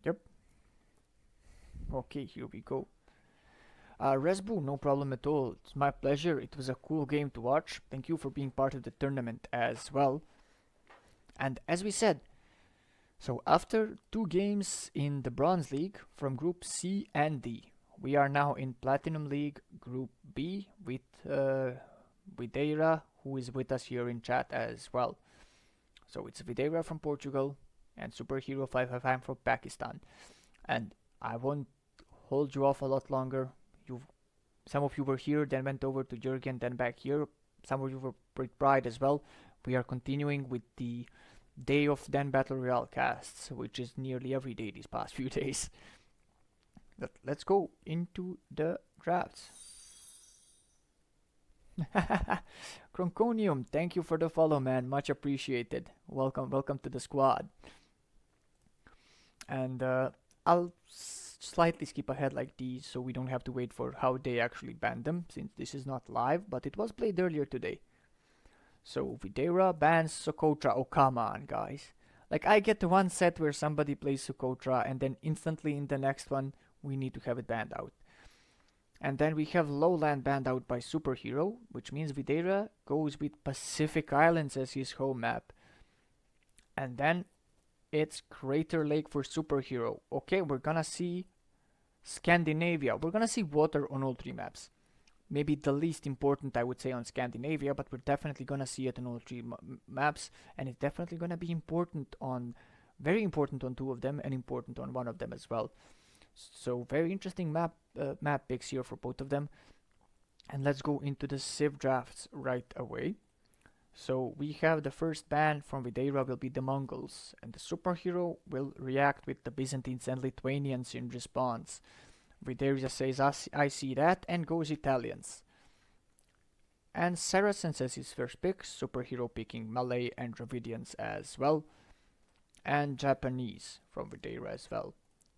Yep. Okay, here we go. Resbu, no problem at all. It's my pleasure. It was a cool game to watch. Thank you for being part of the tournament as well. And as we said, so after two games in the Bronze League from Group C and D, we are now in Platinum League Group B with Videira, who is with us here in chat as well. So it's Videira from Portugal and Superhero 555 from Pakistan. And I won't hold you off a lot longer. Some of you were here, then went over to Jurgen, then back here. Some of you were with Pride as well. We are continuing with the Day of Den Battle Royale casts, which is nearly every day these past few days. But let's go into the drafts. Cronconium, thank you for the follow, man. Much appreciated. Welcome to the squad. And I'll slightly skip ahead like these so we don't have to wait for how they actually banned them, since this is not live, but it was played earlier today. So Videira bans Socotra. Oh, come on, guys. Like, I get to one set where somebody plays Socotra, and then instantly in the next one, we need to have it banned out. And then we have Lowland banned out by Superhero, which means Videira goes with Pacific Islands as his home map. And then it's Crater Lake for Superhero. Okay, we're gonna see Scandinavia. We're gonna see water on all three maps. Maybe the least important, I would say, on Scandinavia, but we're definitely gonna see it on all three maps, and it's definitely gonna be very important on two of them, and important on one of them as well. So very interesting map picks here for both of them. And let's go into the Civ drafts right away. So we have the first ban from Videira will be the Mongols, and the Superhero will react with the Byzantines and Lithuanians in response. Videira says, I see that, and goes Italians. And Saracen says his first pick, Superhero picking Malay and Dravidians as well. And Japanese from Videira as well.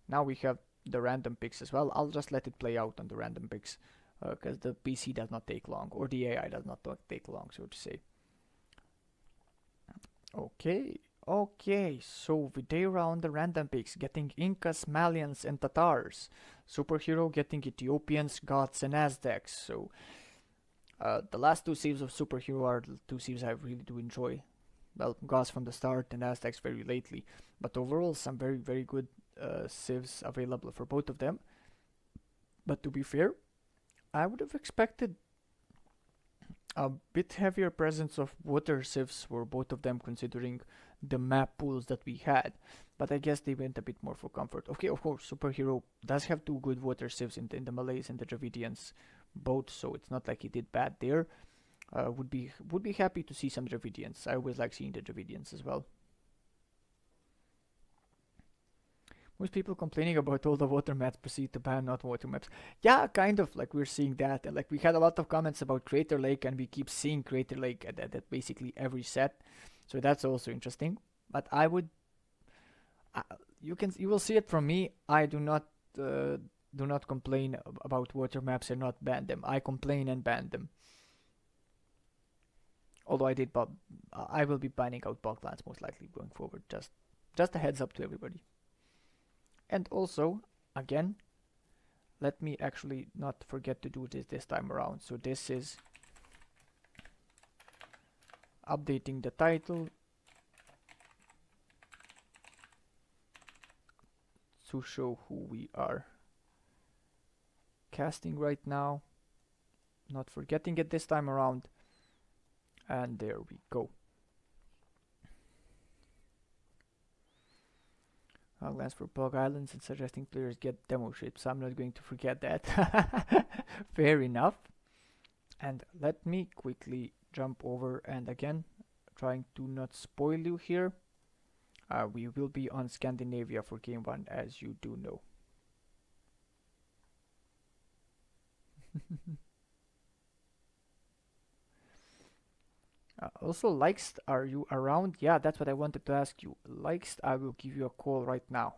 Now we have the random picks as well. I'll just let it play out on the random picks, because the PC does not take long, or the AI does not take long, so to say. Okay, so Videira on the random picks, getting Incas, Malians, and Tatars. Superhero getting Ethiopians, Goths, and Aztecs. So the last two saves of Superhero are the two saves I really do enjoy. Well, Goths from the start and Aztecs very lately. But overall, some very, very good civs available for both of them. But to be fair, I would have expected a bit heavier presence of water civs for both of them, considering the map pools that we had. But I guess they went a bit more for comfort. Okay, of course, Superhero does have two good water civs in the Malays and the Dravidians both, so it's not like he did bad there. Would be happy to see some Dravidians. I always like seeing the Dravidians as well. Most people complaining about all the water maps proceed to ban not water maps. Yeah, kind of, like we're seeing that. And like we had a lot of comments about Crater Lake, and we keep seeing Crater Lake at basically every set. So that's also interesting. But I would, you will see it from me. I do not complain about water maps and not ban them. I complain and ban them. Although I will be banning out boglands most likely going forward. Just a heads up to everybody. And also, again, let me actually not forget to do this time around. So this is updating the title to show who we are casting right now. Not forgetting it this time around. And there we go. I'll glance for Bog Islands and suggesting players get demo ships. I'm not going to forget that. Fair enough. And let me quickly jump over, and again, trying to not spoil you here. We will be on Scandinavia for game 1, as you do know. Also, Likest, are you around? Yeah, that's what I wanted to ask you. Likest, I will give you a call right now.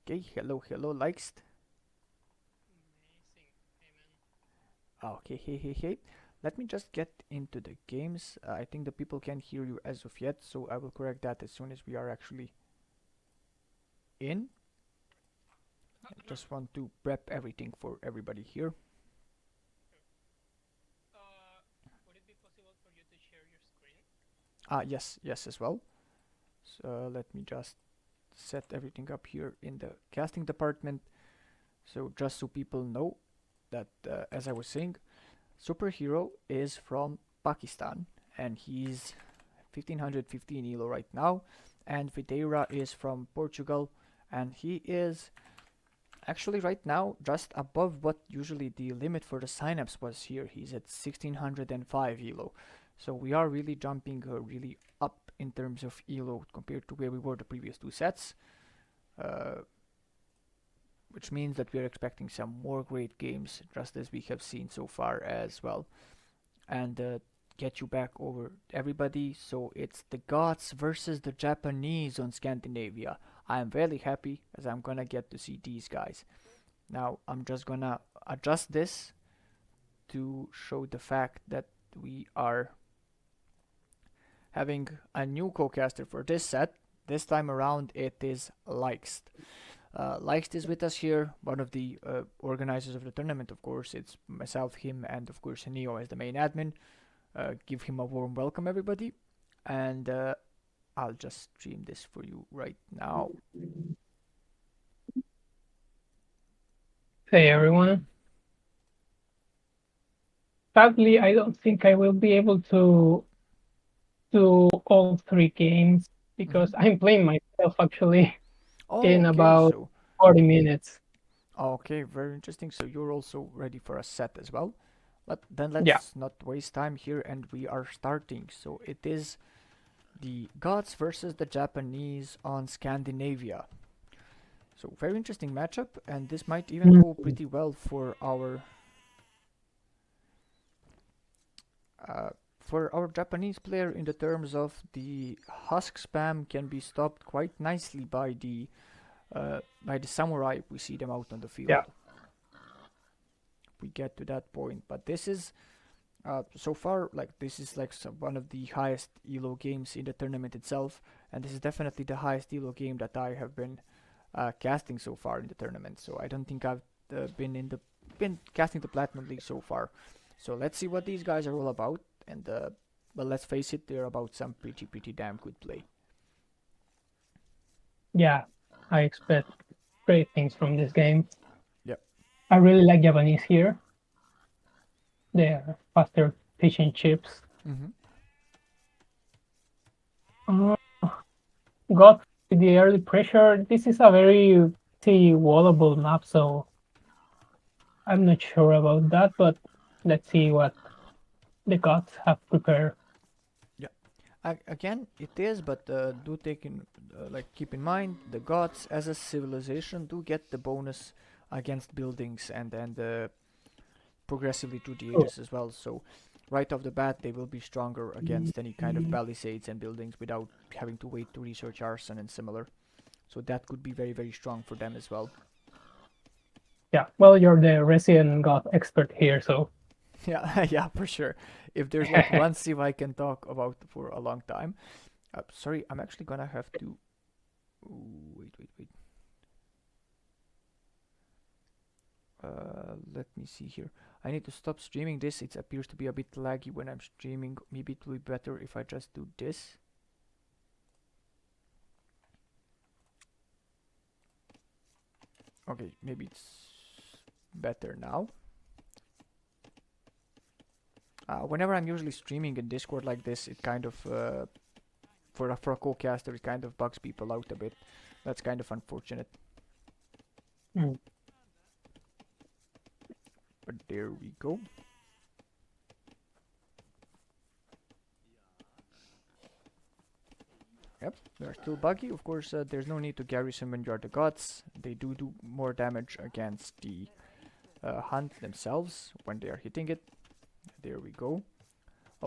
Okay, hello, Likest. Amazing. Hey, man. Okay, hey. let me just get into the games. I think the people can't hear you as of yet, so I will correct that as soon as we are actually in. I just want to prep everything for everybody here. Would it be possible for you to share your screen? Yes, yes, as well. So let me just set everything up here in the casting department. So just so people know that, as I was saying, Superhero is from Pakistan and he's 1515 elo right now, and Videira is from Portugal and he is actually right now just above what usually the limit for the synapse was here. He's at 1605 elo. So we are really jumping really up in terms of elo compared to where we were the previous two sets. Uh, which means that we are expecting some more great games, just as we have seen so far as well. And get you back over everybody. So it's the Goths versus the Japanese on Scandinavia. I am very happy as I'm gonna get to see these guys. Now I'm just gonna adjust this to show the fact that we are having a new co-caster for this set. This time around it is Likes. Likes is with us here, one of the organizers of the tournament, of course. It's myself, him, and of course Neo as the main admin. Give him a warm welcome, everybody. And I'll just stream this for you right now. Hey everyone. Sadly, I don't think I will be able to do all three games Mm-hmm. because I'm playing myself actually Oh, in okay, about so 40 minutes. okay, very interesting. So you're also ready for a set as well. But then Yeah. let's not waste time here, and we are starting. So it is the Gods versus the Japanese on Scandinavia. So very interesting matchup, and this might even Mm. go pretty well uh, for our Japanese player in the terms of the husk spam can be stopped quite nicely by the samurai if we see them out on the field. Yeah. If we get to that point, but this is so far like this is like one of the highest elo games in the tournament itself, and this is definitely the highest elo game that I have been casting so far in the tournament. So I don't think I've been casting the Platinum League so far. So let's see what these guys are all about. And well, let's face it, they're about some pretty damn good play. Yeah. I expect great things from this game. Yep. I really like Japanese here. They're faster fishing chips. Mm-hmm. Uh, got the early pressure. This is a very wallable map, so I'm not sure about that, but let's see what the gods have prepared. Yeah. Again, it is, but do take in like keep in mind the gods as a civilization do get the bonus against buildings and progressively through the Oh, ages as well. So right off the bat, they will be stronger against any kind of palisades and buildings without having to wait to research arson and similar. So that could be very strong for them as well. yeah. Well, you're the resident god expert here, so Yeah, yeah, for sure. If there's like one civ I can talk about for a long time. Sorry, I'm actually gonna have to. Ooh, wait. Let me see here. I need to stop streaming this. It appears to be a bit laggy when I'm streaming. Maybe it will be better if I just do this. Okay, maybe it's better now. Whenever I'm usually streaming in Discord like this, it kind of for a co-caster, it kind of bugs people out a bit. That's kind of unfortunate. mm, But there we go. Yep, they're still buggy. Of course, there's no need to garrison when you're the gods. They do more damage against the hunt themselves when they are hitting it. There we go.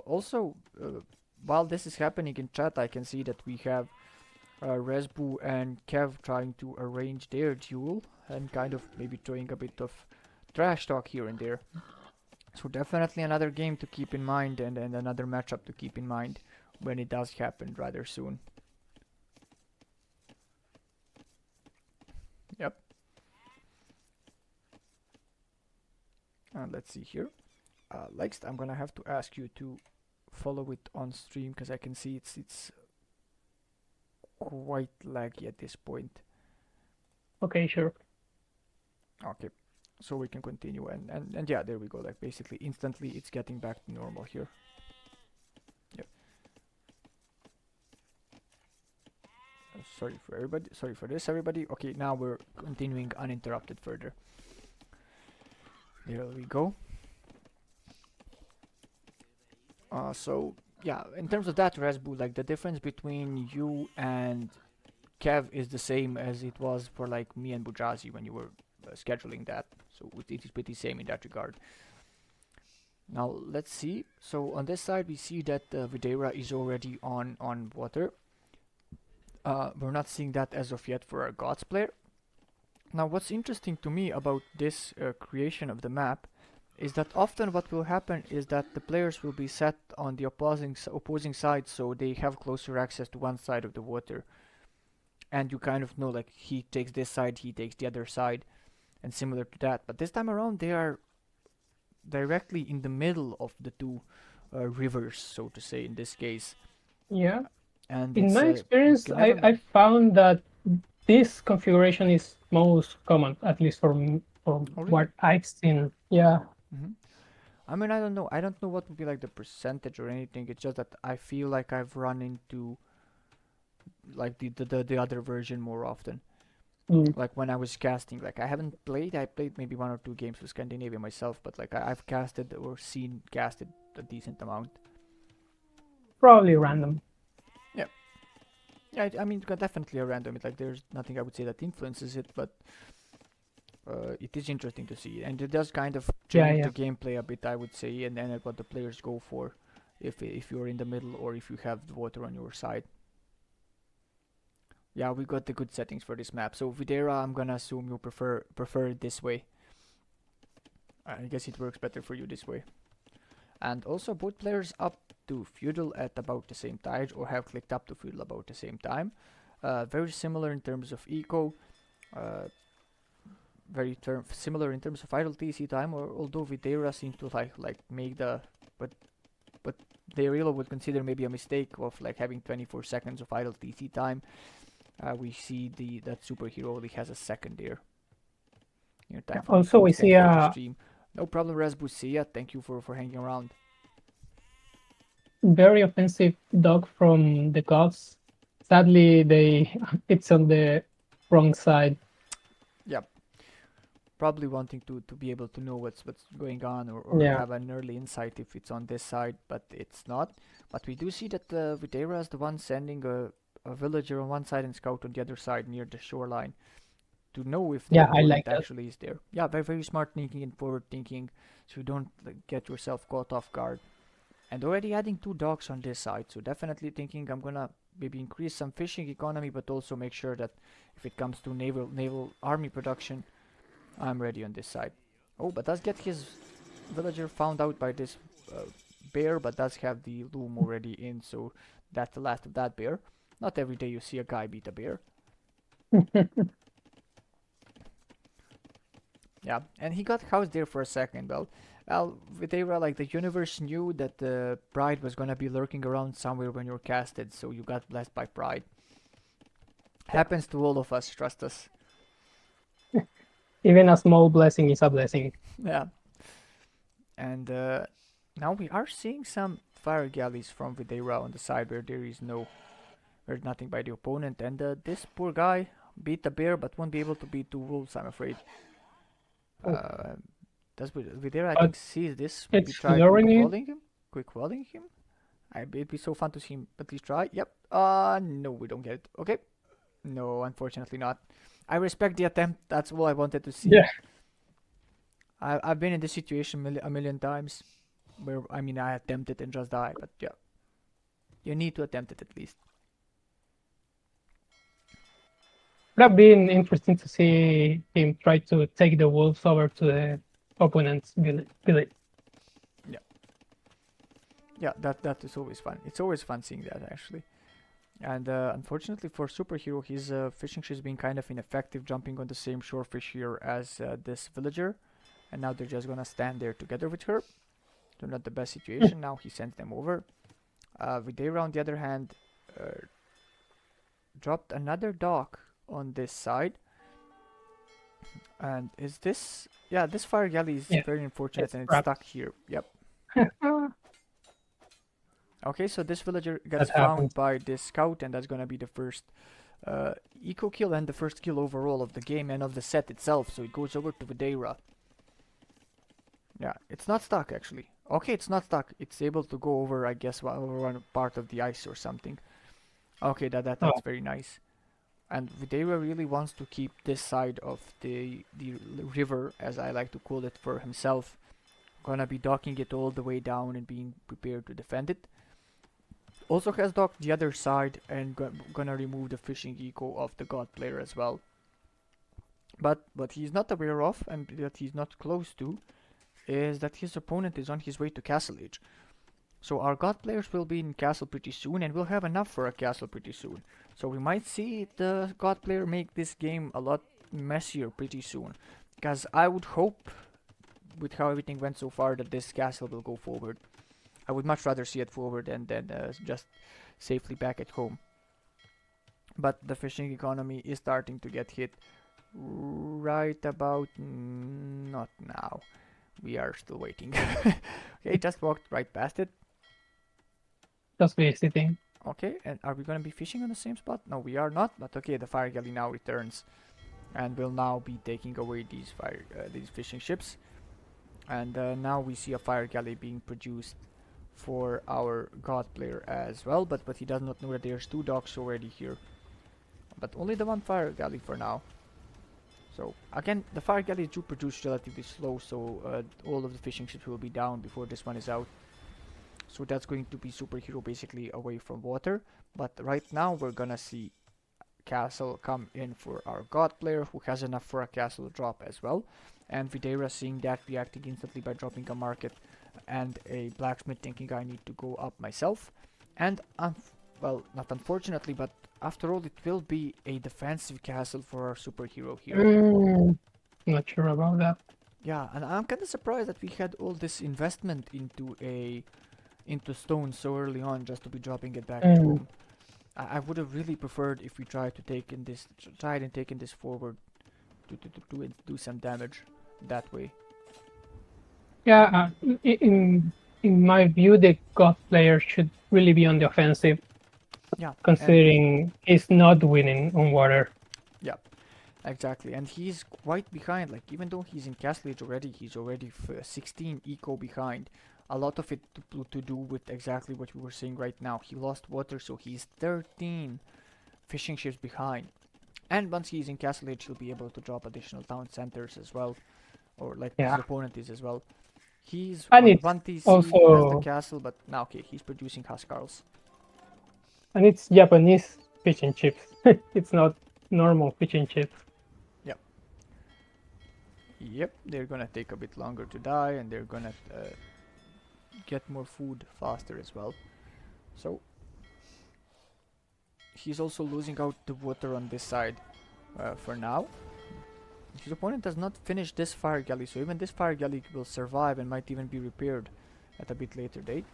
Also, while this is happening in chat, I can see that we have Resbu and Kev trying to arrange their duel and kind of maybe throwing a bit of trash talk here and there. So definitely another game to keep in mind, and another matchup to keep in mind when it does happen rather soon. Yep. And let's see here. Next, I'm gonna have to ask you to follow it on stream because I can see it's quite laggy at this point. Okay, sure. Okay, so we can continue and yeah, there we go. Like basically instantly, it's getting back to normal here. Yep. Sorry for everybody. Sorry for this, everybody. Okay, now we're continuing uninterrupted further. There we go. So yeah, in terms of that, Resbu, like the difference between you and Kev is the same as it was for like me and Bujazi when you were scheduling that. So it is pretty same in that regard. Now let's see. So on this side we see that Videira is already on water. We're not seeing that as of yet for our Gods player. Now what's interesting to me about this creation of the map is that often what will happen is that the players will be set on the opposing side, so they have closer access to one side of the water, and you kind of know like he takes this side, he takes the other side, and similar to that. But this time around they are directly in the middle of the two rivers, so to say, in this case, Yeah. and In it's my you experience, can never I found that this configuration is most common, at least from oh what really. I've seen. Yeah. hmm I mean, I don't know. I don't know what would be like the percentage or anything. It's just that I feel like I've run into like the other version more often. Mm, Like when I was casting, like I haven't played. I played maybe one or two games with Scandinavia myself, but like I've casted or seen casted a decent amount. probably random. Yeah, yeah. I mean, definitely a random. It's like there's nothing I would say that influences it, but it is interesting to see, and it does kind of Yeah, change yeah. the gameplay a bit, I would say, and then what the players go for, if you're in the middle or if you have the water on your side. Yeah, we got the good settings for this map. So Videira, I'm gonna assume you prefer it this way. I guess it works better for you this way. And also both players up to feudal at about the same time, or have clicked up to feudal about the same time. Very similar in terms of eco. Uh, very similar in terms of idle TC time, or although Videira seems to like make the but but Deirilo would consider maybe a mistake of like having 24 seconds of idle TC time. We see that superhero only has a second there. Time for Also, we greetings. see Thank you for the a stream. No problem, Rasbusia. Thank you for hanging around. very offensive dog from the gods. Sadly, they it's on the wrong side. Yeah, probably wanting to be able to know what's going on, or Yeah. have an early insight if it's on this side, but it's not. But we do see that Videira is the one sending a villager on one side and scout on the other side near the shoreline to know if the Yeah, I opponent like that. actually is there. Yeah, very smart thinking and forward thinking, so you don't like, get yourself caught off guard. And already adding two dogs on this side, so definitely thinking I'm gonna maybe increase some fishing economy, but also make sure that if it comes to naval army production, I'm ready on this side. Oh, but does get his villager found out by this uh, bear, but does have the loom already in, so that's the last of that bear. Not every day you see a guy beat a bear. Yeah, and he got housed there for a second. Well, Videira, like the universe knew that the Pride was gonna be lurking around somewhere when you're casted, so you got blessed by Pride. Yeah. Happens to all of us, trust us. Even a small blessing is a blessing. Yeah, and now we are seeing some fire galleys from Videira on the side where there's nothing by the opponent, and this poor guy beat the bear but won't be able to beat two wolves, I'm afraid. Oh, Uh, does Videira, I but think, sees this, maybe it's try luring it. quick walling him. It'd be so fun to see him at least try. Yep. No, we don't get it. Okay. No, unfortunately not. I respect the attempt. That's all I wanted to see. Yeah. I've been in this situation a million times, where I mean I attempt it and just die. But yeah, you need to attempt it at least. Would have been interesting to see him try to take the wolves over to the opponent's village. Yeah, that is always fun. It's always fun seeing that actually. And unfortunately for Superhero, his fishing ship's being kind of ineffective, jumping on the same shorefish here as this villager. And now they're just gonna stand there together with her. So not the best situation. Now he sends them over. Videira, on the other hand, dropped another dock on this side. And is this... Yeah, this fire galley is Yeah, very unfortunate it's and it's trapped. stuck here. Yep. Okay, so this villager gets That happens. found by this scout, and that's gonna be the first eco kill and the first kill overall of the game and of the set itself. So it goes over to Videira. Yeah, it's not stuck actually. Okay, it's not stuck. It's able to go over, I guess, over one part of the ice or something. Okay, that's Oh, very nice. And Videira really wants to keep this side of the river, as I like to call it, for himself. Gonna be docking it all the way down and being prepared to defend it. Also has docked the other side and gonna remove the fishing eco of the god player as well. But what he's not aware of, and that he's not close to, is that his opponent is on his way to Castle Age. So our god players will be in castle pretty soon, and we'll have enough for a castle pretty soon. So we might see the god player make this game a lot messier pretty soon. Because I would hope, with how everything went so far, that this castle will go forward. I would much rather see it forward than just safely back at home. But the fishing economy is starting to get hit right about... not now. We are still waiting. Okay, just walked right past it. just visiting. Okay, and are we gonna be fishing on the same spot? No, we are not. But okay, the fire galley now returns, and will now be taking away these fishing ships. And now we see a fire galley being produced for our god player as well. But he does not know that there's two docks already here. But only the one fire galley for now. So again, the fire galleys do produce relatively slow, so all of the fishing ships will be down before this one is out. So that's going to be Superhero basically away from water. But right now we're gonna see castle come in for our god player, who has enough for a castle drop as well. And Videira, seeing that, reacting instantly by dropping a market and a blacksmith, thinking I need to go up myself. And well, not unfortunately, but after all, it will be a defensive castle for our Superhero here. Not sure about that. Yeah, and I'm kind of surprised that we had all this investment into stone so early on, just to be dropping it back at Mm, home. I would have really preferred if we tried to take in this, tried and taken this forward to do some damage that way. yeah, in my view, the god player should really be on the offensive, Yeah, and considering he's not winning on water. yeah, exactly. And he's quite behind. Like even though he's in Castle Age already, he's already 16 eco behind. A lot of it to do with exactly what we were saying right now. He lost water, so he's 13 fishing ships behind. And once he's in Castle Age, he'll be able to drop additional town centers as well, or like his Yeah, opponent is as well. He's and on it's 1 TC, has the also castle, but now okay, he's producing Huskarls. and it's Japanese fish and chips. It's not normal fish and chips. Yep. Yep, they're gonna take a bit longer to die, and they're gonna get more food faster as well. So he's also losing out the water on this side for now. His opponent does not finish this fire galley, so even this fire galley will survive and might even be repaired at a bit later date.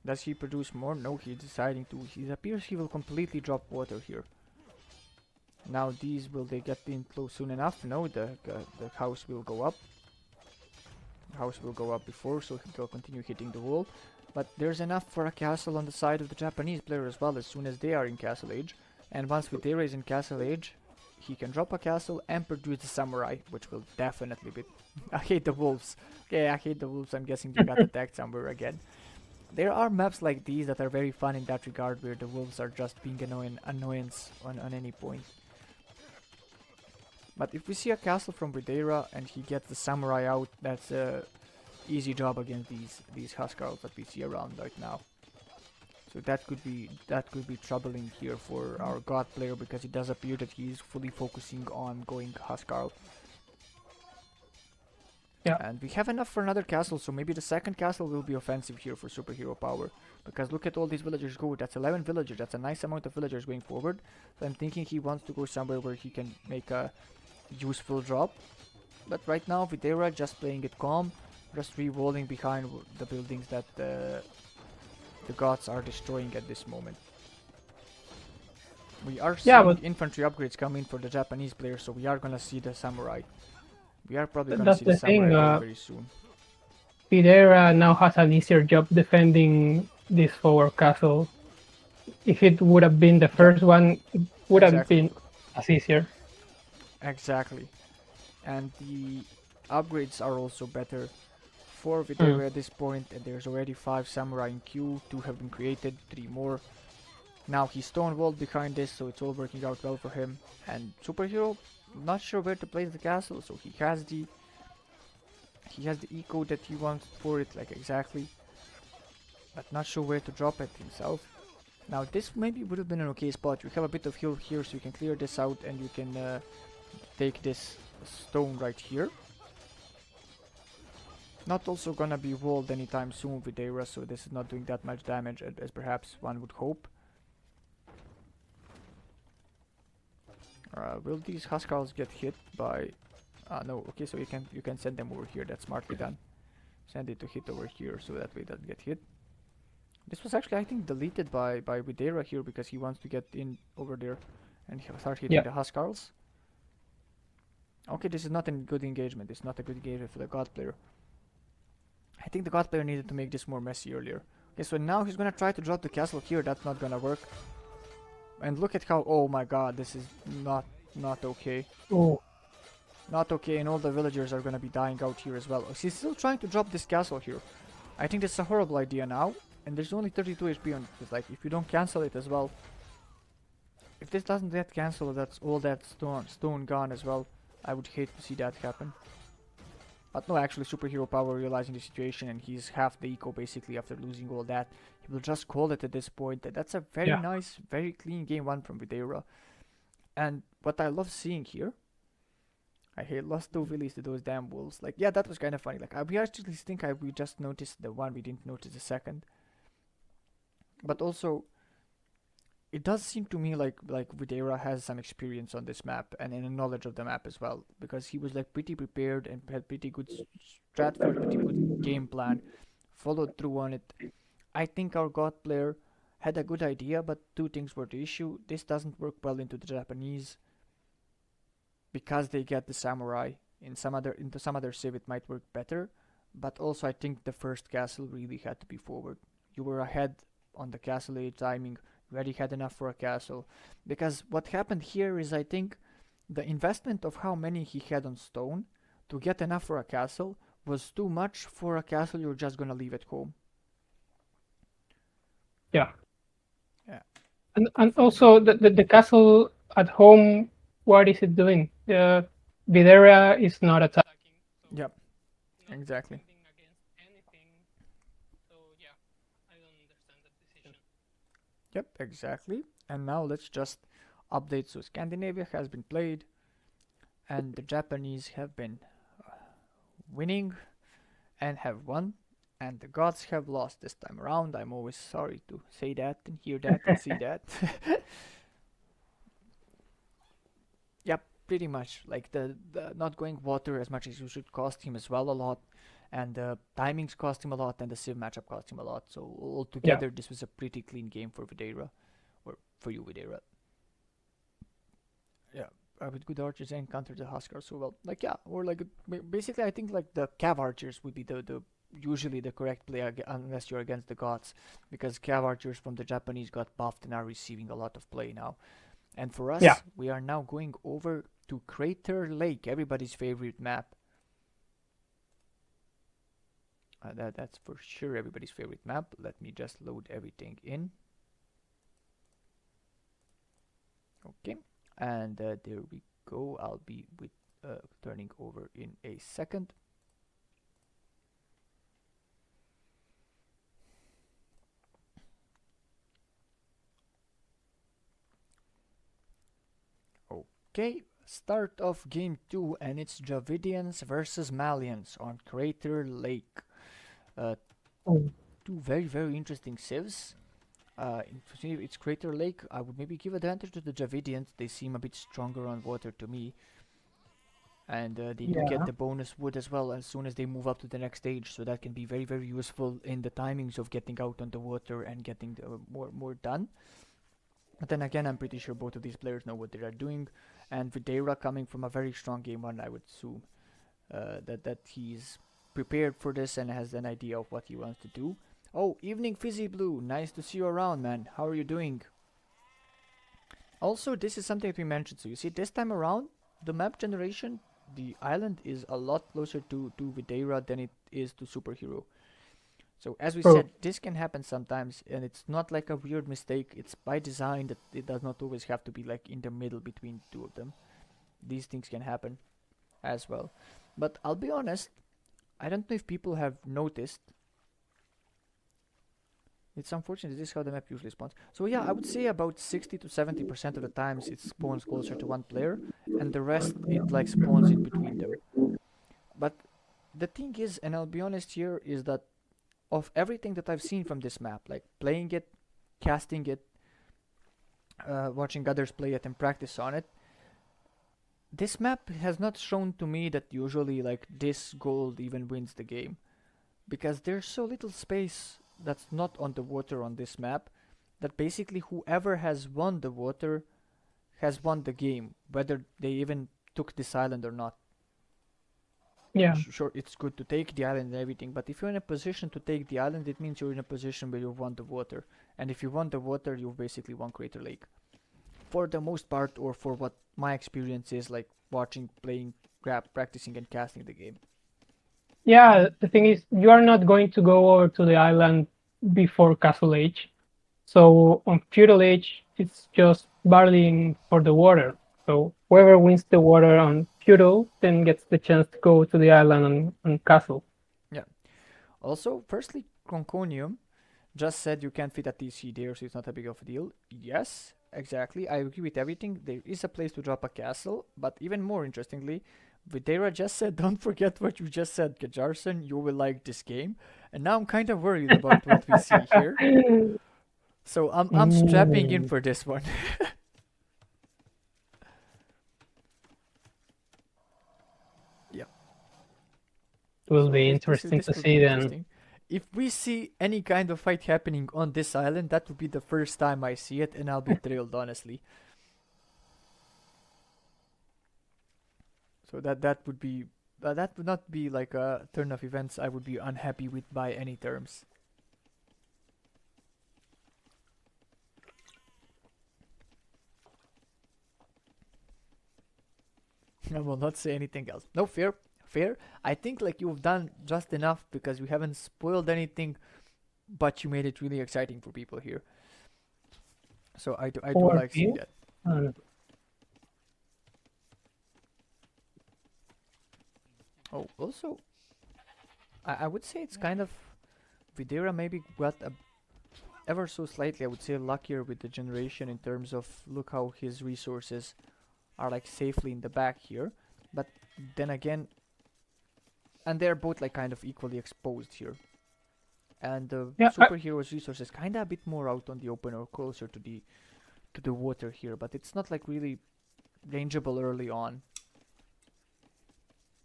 Does he produce more? No, he's deciding to. It appears he will completely drop water here. Now these, will they get in close soon enough? No, the house will go up. The house will go up before, so he'll continue hitting the wall. But there's enough for a castle on the side of the Japanese player as well, as soon as they are in Castle Age. And once Videira is in Castle Age, he can drop a castle and produce the samurai, which will definitely be... I hate the wolves. Okay, I hate the wolves. I'm guessing they got attacked somewhere again. There are maps like these that are very fun in that regard, where the wolves are just being annoyance on any point. But if we see a castle from Videira and he gets the samurai out, that's a easy job against these Huskarls that we see around right now. So that could be troubling here for our god player, because it does appear that he is fully focusing on going Huskarl. Yeah. And we have enough for another castle, so maybe the second castle will be offensive here for superhero power. Because look at all these villagers go. That's 11 villagers. That's a nice amount of villagers going forward. So I'm thinking he wants to go somewhere where he can make a useful drop. But right now, Videira just playing it calm, just re-walling behind the buildings that the gods are destroying at this moment. We are Yeah, seeing but infantry upgrades come in for the Japanese players, so we are gonna see the samurai. We are probably gonna that's see the the samurai thing. very very soon. Videira now has an easier job defending this forward castle. If it would have been the Yep, first one, it would have exactly, been as easier. exactly. And the upgrades are also better for Mm. Videira at this point, and there's already 5 samurai in queue, 2 have been created, 3 more. Now he's stonewalled behind this, so it's all working out well for him. And superhero, not sure where to place the castle, so he has the eco that he wants for it, like exactly, but not sure where to drop it himself. Now this maybe would have been an okay spot. You have a bit of hill here, so you can clear this out and you can take this stone right here. Not also gonna be walled anytime soon with Aira, so this is not doing that much damage as perhaps one would hope. Will these Huskarls get hit by... no, okay, so you can send them over here, that's smartly done. Send it to hit over here, so that way it doesn't get hit. This was actually, I think, deleted by Videira here, because he wants to get in over there and start hitting Yeah. the Huskarls. Okay, this is not a good engagement, it's not a good engagement for the God player. I think the God player needed to make this more messy earlier. Okay, so now he's gonna try to drop the castle here, that's not gonna work. And look at how, oh my god, this is not okay. Oh, Not okay, and all the villagers are gonna be dying out here as well. He's still trying to drop this castle here. I think this is a horrible idea now, and there's only 32 HP on it. It's like, if you don't cancel it as well, if this doesn't get cancelled, that's all that stone gone as well. I would hate to see that happen. But no, actually, superhero power realizing the situation, and he's half the eco basically after losing all that. He will just call it at this point. That's a very yeah. nice, very clean game one from Videira. And what I love seeing here, I hate lost 2 villies to those damn wolves. Like, yeah, that was kind of funny. Like, we actually think we just noticed the one, we didn't notice the second. But also, it does seem to me like Videira has some experience on this map and a knowledge of the map as well, because he was like pretty prepared and had pretty good strat for it, pretty good game plan, followed through on it. I think our god player had a good idea, but 2 things were the issue. This doesn't work well into the Japanese because they get the samurai. Into some other civ it might work better, but also I think the first castle really had to be forward. You were ahead on the castle age timing, you already had enough for a castle. Because what happened here is, I think, the investment of how many he had on stone to get enough for a castle was too much for a castle you're just gonna leave at home. Yeah. Yeah. And also the castle at home, what is it doing? Videira is not attacking, so Yep. not Exactly. defending against anything. So yeah, I don't understand that decision. Yep. Exactly. And now let's just update. So Scandinavia has been played, and the Japanese have been winning and have won, and the gods have lost this time around. I'm always sorry to say that and hear that and see that. Yep, pretty much. Like the not going water as much as you should cost him as well a lot, and the timings cost him a lot, and the civ matchup cost him a lot. So Yeah. altogether, this was a pretty clean game for Videira, or for you, Videira. Yeah, with good archers and counter the Huskar so well. Like, yeah, or like basically, I think like the Cav archers would be the usually the correct play unless you're against the gods, because Cav archers from the Japanese got buffed and are receiving a lot of play now. And for Yeah. us, we are now going over to Crater Lake, everybody's favorite map. That's for sure everybody's favorite map. Let me just load everything in. Okay, and there we go. I'll be with turning over in a second. Okay, Start of game 2, and it's Dravidians versus Malians on Crater Lake. Uh, Oh, Two very interesting civs. It's Crater Lake. I would maybe give advantage to the Dravidians. They seem a bit stronger on water to me, and they do get yeah. the bonus wood as well as soon as they move up to the next stage. So that can be very useful in the timings of getting out on the water and getting the more done. But then again, I'm pretty sure both of these players know what they are doing, and Videira coming from a very strong game one, I would assume that he's prepared for this and has an idea of what he wants to do. Oh, evening Fizzy Blue, nice to see you around, man. How are you doing? Also, this is something that we mentioned. So you see, this time around, the map generation, the island is a lot closer to Videira than it is to Superhero. So as we True. said, this can happen sometimes, and it's not like a weird mistake. It's by design that it does not always have to be like in the middle between two of them. These things can happen as well. But I'll be honest, I don't know if people have noticed. It's unfortunate this is how the map usually spawns. So yeah, I would say about 60 to 70% of the times it spawns closer to one player, and the rest it like spawns in between them. But the thing is, and I'll be honest here, is that of everything that I've seen from this map, like playing it, casting it, watching others play it and practice on it, this map has not shown to me that usually like this gold even wins the game, because there's so little space that's not on the water on this map that basically whoever has won the water has won the game, whether they even took this island or not. Yeah. Sure, it's good to take the island and everything, but if you're in a position to take the island, it means you're in a position where you've won the water. And if you won the water, you've basically won Crater Lake. For the most part, or for what my experience is like watching, playing, practicing, and casting the game. Yeah, the thing is, you are not going to go over to the island before Castle Age. So on Feudal Age, it's just battling for the water. So whoever wins the water on Feudal then gets the chance to go to the island on Castle. Yeah. Also, firstly, Cronconium just said you can't fit a TC there, so it's not a big of a deal. Yes, exactly. I agree with everything. There is a place to drop a castle, but even more interestingly, Videira just said, "Don't forget what you just said, Kajarson. You will like this game." And now I'm kind of worried about what we see here. So I'm strapping in Mm, for this one. Yeah. will So be this interesting to will be see then. interesting. If we see any kind of fight happening on this island, that would be the first time I see it, and I'll be thrilled, honestly. So that would not be like a turn of events I would be unhappy with by any terms. I will not say anything else. No, fair. I think like you've done just enough because you haven't spoiled anything, but you made it really exciting for people here. So I do For like seeing you? that. Mm, Oh, also I would say it's kind of Videira maybe got a ever so slightly, I would say, luckier with the generation in terms of look how his resources are like safely in the back here. But then again, and they're both like kind of equally exposed here. And the yeah, superhero's resources kinda a bit more out on the open or closer to the water here, but it's not like really rangeable early on.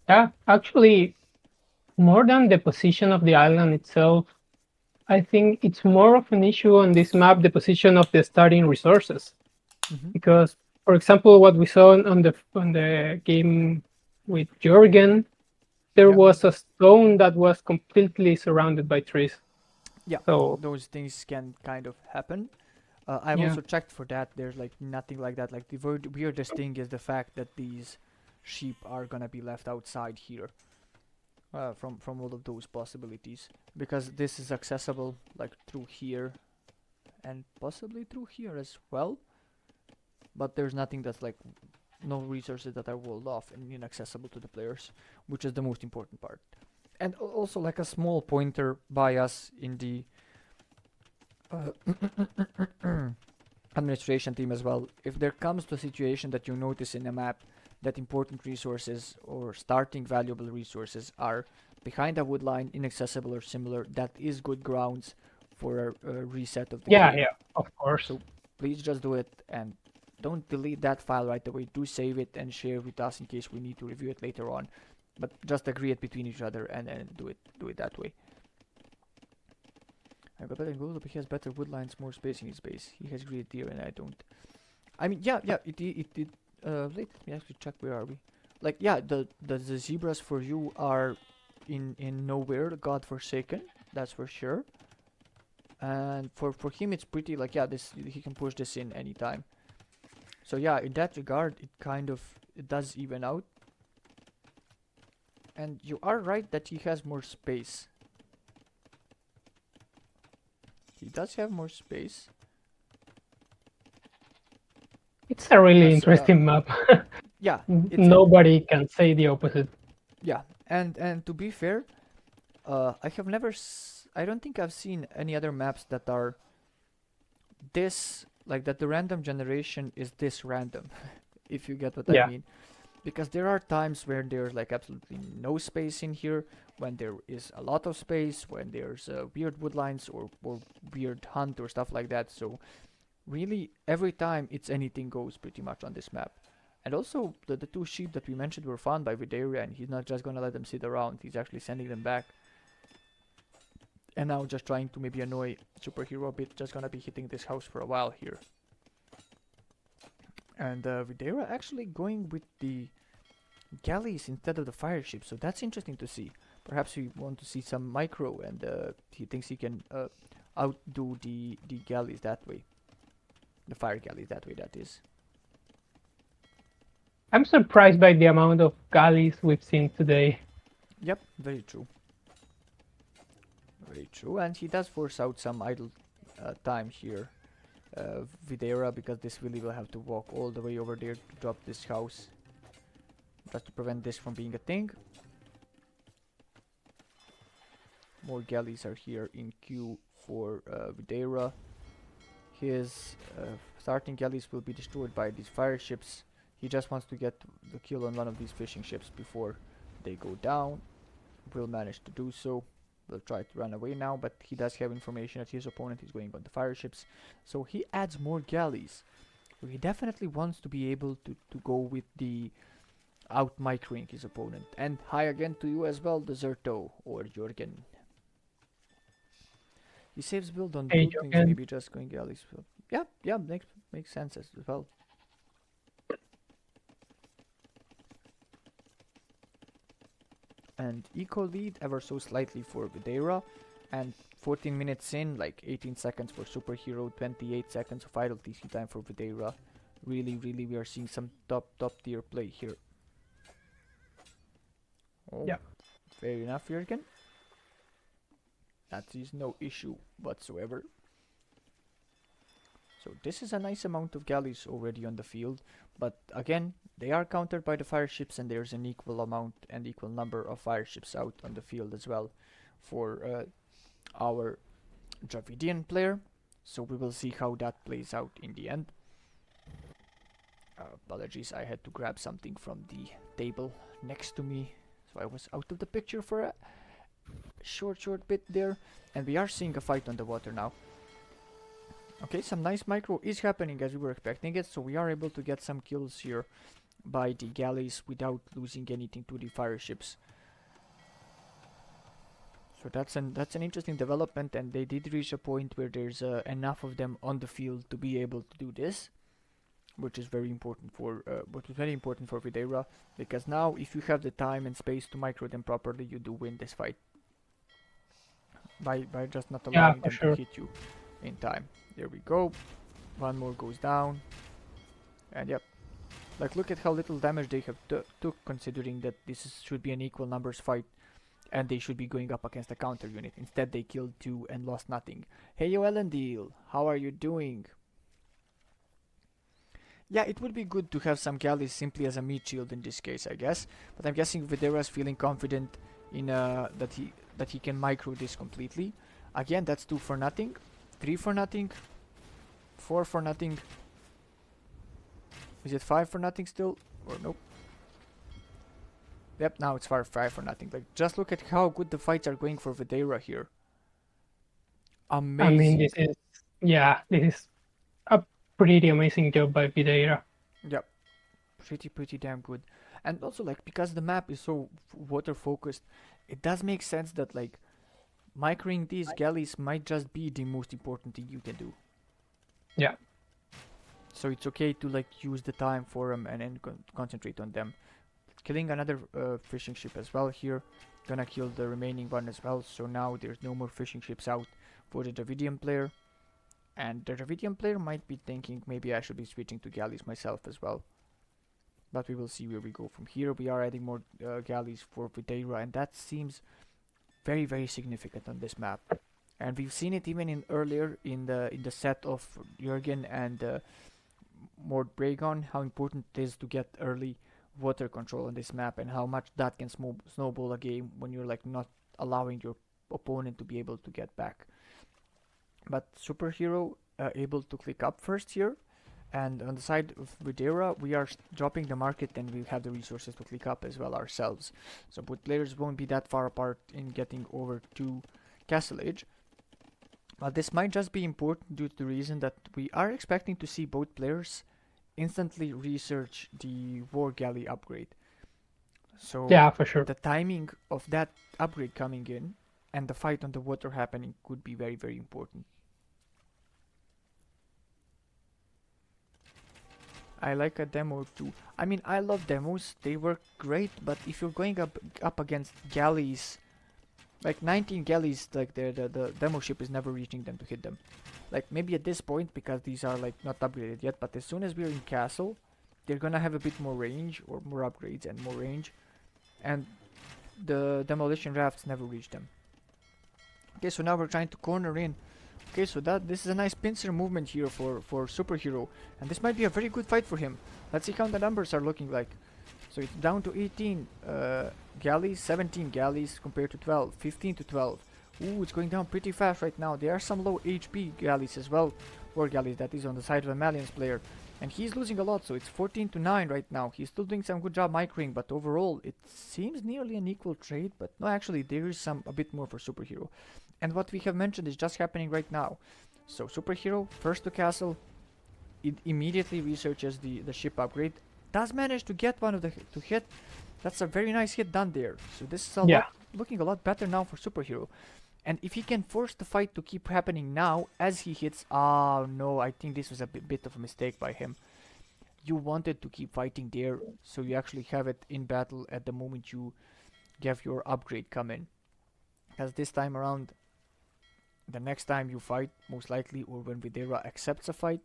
yeah. Actually, more than the position of the island itself, I think it's more of an issue on this map, the position of the starting resources. Mm-hmm. Because, for example, what we saw on the game with Jorgen, there Yeah, was a stone that was completely surrounded by trees. yeah, So those things can kind of happen. I've yeah, also checked for that. There's like nothing like that. Like the weirdest thing is the fact that these sheep are gonna be left outside here. From all of those possibilities, because this is accessible like through here and possibly through here as well, but there's nothing that's like no resources that are walled off and inaccessible to the players, which is the most important part. And also like a small pointer by us in the administration team as well. If there comes to a situation that you notice in a map that important resources or starting valuable resources are behind a wood line, inaccessible or similar, that is good grounds for a reset of the Yeah, game. yeah, of course. So please just do it and don't delete that file right away. Do save it and share with us in case we need to review it later on. But just agree it between each other and do it that way. I got better in gold, but he has better wood lines, more space in his base. He has great deer and I don't. I mean, yeah, it did. Let me actually check. Where are we? Like, yeah, the zebras for you are in nowhere, godforsaken. That's for sure. And for him, it's pretty like, yeah, this he can push this in anytime. So yeah, in that regard, it does even out. And you are right that he has more space. He does have more space. It's a really As interesting map. yeah, Nobody can say the opposite. yeah, and to be fair, I have never. I don't think I've seen any other maps that are this like that. The random generation is this random, if you get what I Yeah. mean. Because there are times where there's like absolutely no space in here, when there is a lot of space, when there's weird woodlines or weird hunt or stuff like that. So really, every time it's anything goes pretty much on this map. And also, the two sheep that we mentioned were found by Videira, and he's not just gonna let them sit around, he's actually sending them back. And now just trying to maybe annoy Superhero a bit, just gonna be hitting this house for a while here. And Videira actually going with the galleys instead of the fire ships, so that's interesting to see. Perhaps we want to see some micro, and he thinks he can outdo the galleys that way. The fire galleys that way, that is. I'm surprised by the amount of galleys we've seen today. Yep, very true. Very true, and he does force out some idle time here, Videira, because this really will have to walk all the way over there to drop this house, just to prevent this from being a thing. More galleys are here in queue for Videira. His starting galleys will be destroyed by these fire ships. He just wants to get the kill on one of these fishing ships before they go down. Will manage to do so. Will try to run away now, but he does have information that his opponent is going on the fire ships. So he adds more galleys. So he definitely wants to be able to go with the out microing his opponent. And hi again to you as well, Deserto or Jorgen. He saves build on Hey, broodlings, Jorgen. maybe just going galleys. Yeah, makes sense as well. And eco lead ever so slightly for Videira, and 14 minutes in, like 18 seconds for Superhero, 28 seconds of idle TC time for Videira. Really, we are seeing some top tier play here. Oh, yeah. Fair enough, Jürgen. That is no issue whatsoever. So this is a nice amount of galleys already on the field, but again, they are countered by the fire ships, and there's an equal amount and equal number of fire ships out on the field as well for our Dravidian player. So we will see how that plays out in the end. Apologies, I had to grab something from the table next to me, so I was out of the picture for a short bit there. And we are seeing a fight on the water now. Okay, some nice micro is happening as we were expecting it, so we are able to get some kills here by the galleys without losing anything to the fire ships. So that's an interesting development, and they did reach a point where there's enough of them on the field to be able to do this, which is very important for Videira, because now if you have the time and space to micro them properly, you do win this fight by just not allowing them to hit you in time. There we go. One more goes down. And yep. Like, look at how little damage they have took, considering that should be an equal numbers fight. And they should be going up against a counter unit. Instead, they killed 2 and lost nothing. Hey, yo, Elendil. How are you doing? Yeah, it would be good to have some galleys simply as a meat shield in this case, I guess. But I'm guessing Videira's feeling confident in that he can micro this completely. Again, that's 2 for nothing. 3 for nothing, 4 for nothing. Is it 5 for nothing still? Or nope? Yep, now it's 5 for nothing. Like, just look at how good the fights are going for Videira here. I mean, Amazing. this is a pretty amazing job by Videira. Yep, pretty damn good. And also, like, because the map is so water focused, it does make sense that, like, microing these galleys might just be the most important thing you can do. Yeah. So it's okay to, like, use the time for them and then concentrate on them. Killing another fishing ship as well here. Gonna kill the remaining one as well. So now there's no more fishing ships out for the Dravidian player. And the Dravidian player might be thinking maybe I should be switching to galleys myself as well. But we will see where we go from here. We are adding more galleys for Videira, and that seems very significant on this map. And we've seen it even in earlier in the set of Jurgen and Mord Bragon, how important it is to get early water control on this map and how much that can snowball a game when you're like not allowing your opponent to be able to get back. But Superhero able to click up first here, and on the side of Videira we are dropping the market and we have the resources to click up as well ourselves. So both players won't be that far apart in getting over to Castle Age. But this might just be important due to the reason that we are expecting to see both players instantly research the War Galley upgrade. So Yeah, for sure. the timing of that upgrade coming in and the fight on the water happening could be very important. I like a demo too. I mean, I love demos. They work great, but if you're going up against galleys, like 19 galleys, like the demo ship is never reaching them to hit them. Like maybe at this point because these are like not upgraded yet, but as soon as we're in castle, they're gonna have a bit more range or more upgrades and more range, and the demolition rafts never reach them. Okay, so now we're trying to corner in. Okay, so this is a nice pincer movement here for Superhero, and this might be a very good fight for him. Let's see how the numbers are looking like. So it's down to 18 galleys, 17 galleys compared to 12, 15 to 12. Ooh, it's going down pretty fast right now. There are some low HP galleys as well, or galleys that is on the side of a Malian's player. And he's losing a lot, so it's 14 to 9 right now. He's still doing some good job microing, but overall it seems nearly an equal trade. But no, actually there is a bit more for Superhero. And what we have mentioned is just happening right now. So Superhero, first to castle, it immediately researches the ship upgrade. Does manage to get one of the to hit. That's a very nice hit done there. So this is looking a lot better now for Superhero. And if he can force the fight to keep happening now as he hits... Oh no, I think this was a bit of a mistake by him. You wanted to keep fighting there, so you actually have it in battle at the moment you have your upgrade come in. Because this time around, the next time you fight, most likely, or when Videira accepts a fight,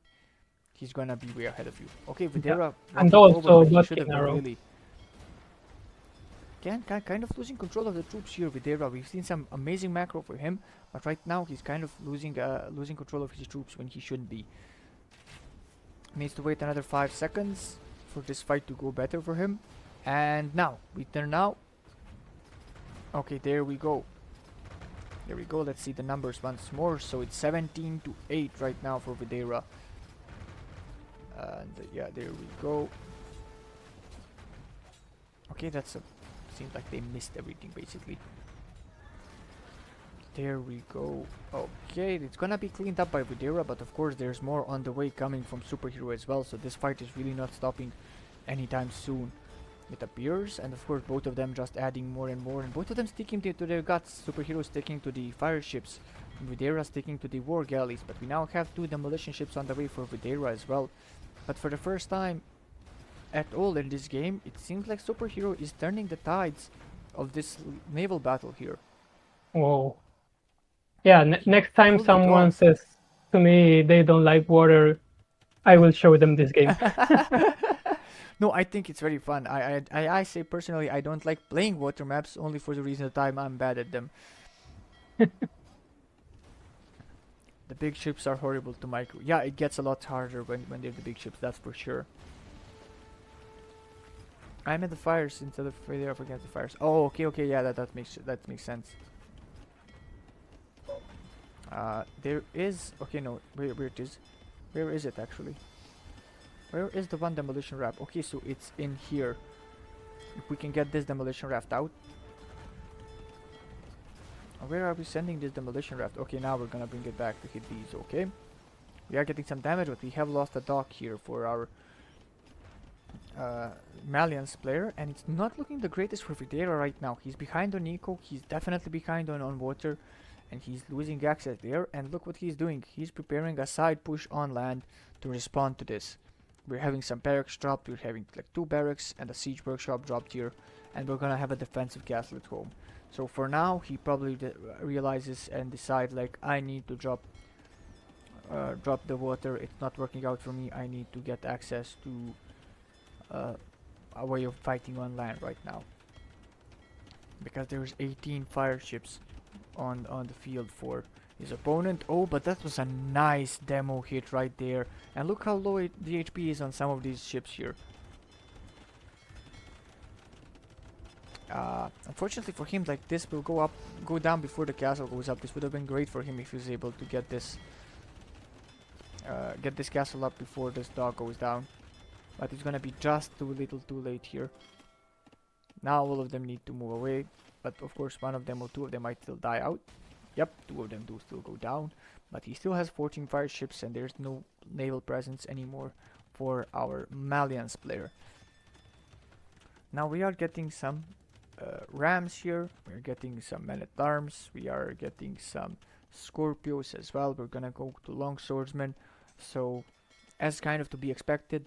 he's gonna be way ahead of you. Okay, Videira And walking also forward, he should have been arrow. really... kind of losing control of the troops here, Videira. We've seen some amazing macro for him, but right now he's kind of losing control of his troops when he shouldn't be. Needs to wait another 5 seconds for this fight to go better for him. And now, we turn now. Okay, there we go. There we go, let's see the numbers once more. So it's 17 to 8 right now for Videira. And yeah, there we go. Okay, seems like they missed everything basically. There we go. Okay, it's gonna be cleaned up by Videira, but of course there's more on the way coming from Superhero as well, so this fight is really not stopping anytime soon, it appears. And of course both of them just adding more and more, and both of them sticking to their guts. Superhero sticking to the fire ships, and Videira sticking to the war galleys, but we now have 2 demolition ships on the way for Videira as well. But for the first time at all in this game, it seems like Superhero is turning the tides of this naval battle here. Whoa. Yeah, next time Pulled it someone off. says to me they don't like water, I will show them this game. No, I think it's very fun. I say personally I don't like playing water maps only for the reason that I'm bad at them. The big ships are horrible to micro. Yeah, it gets a lot harder when they're the big ships, that's for sure. I'm at the fires instead of Videira forget the fires. Oh, okay, yeah, that makes sense. There is... Okay, no, where it is? Where is it actually? Where is the one demolition wrap? Okay, so it's in here. If we can get this demolition raft out. Where are we sending this demolition raft? Okay, now we're gonna bring it back to hit these, okay? We are getting some damage, but we have lost a dock here for our Malians player, and it's not looking the greatest for Videira right now. He's behind on eco, he's definitely behind on water, and he's losing access there, and look what he's doing. He's preparing a side push on land to respond to this. We're having some barracks dropped, we're having like 2 barracks and a siege workshop dropped here, and we're gonna have a defensive castle at home. So for now, he probably realizes and decides like, I need to drop the water, it's not working out for me, I need to get access to a way of fighting on land right now. Because there's 18 fire ships on the field for his opponent. Oh, but that was a nice demo hit right there. And look how low the HP is on some of these ships here. Unfortunately for him, like this will go down before the castle goes up. This would have been great for him if he was able to get this castle up before this dog goes down. But it's gonna be just too little too late here. Now all of them need to move away. But of course one of them or 2 of them might still die out. Yep, 2 of them do still go down. But he still has 14 fire ships and there's no naval presence anymore for our Malians player. Now we are getting some rams here. We're getting some men-at-arms. We are getting some Scorpios as well. We're gonna go to long swordsmen. So as kind of to be expected,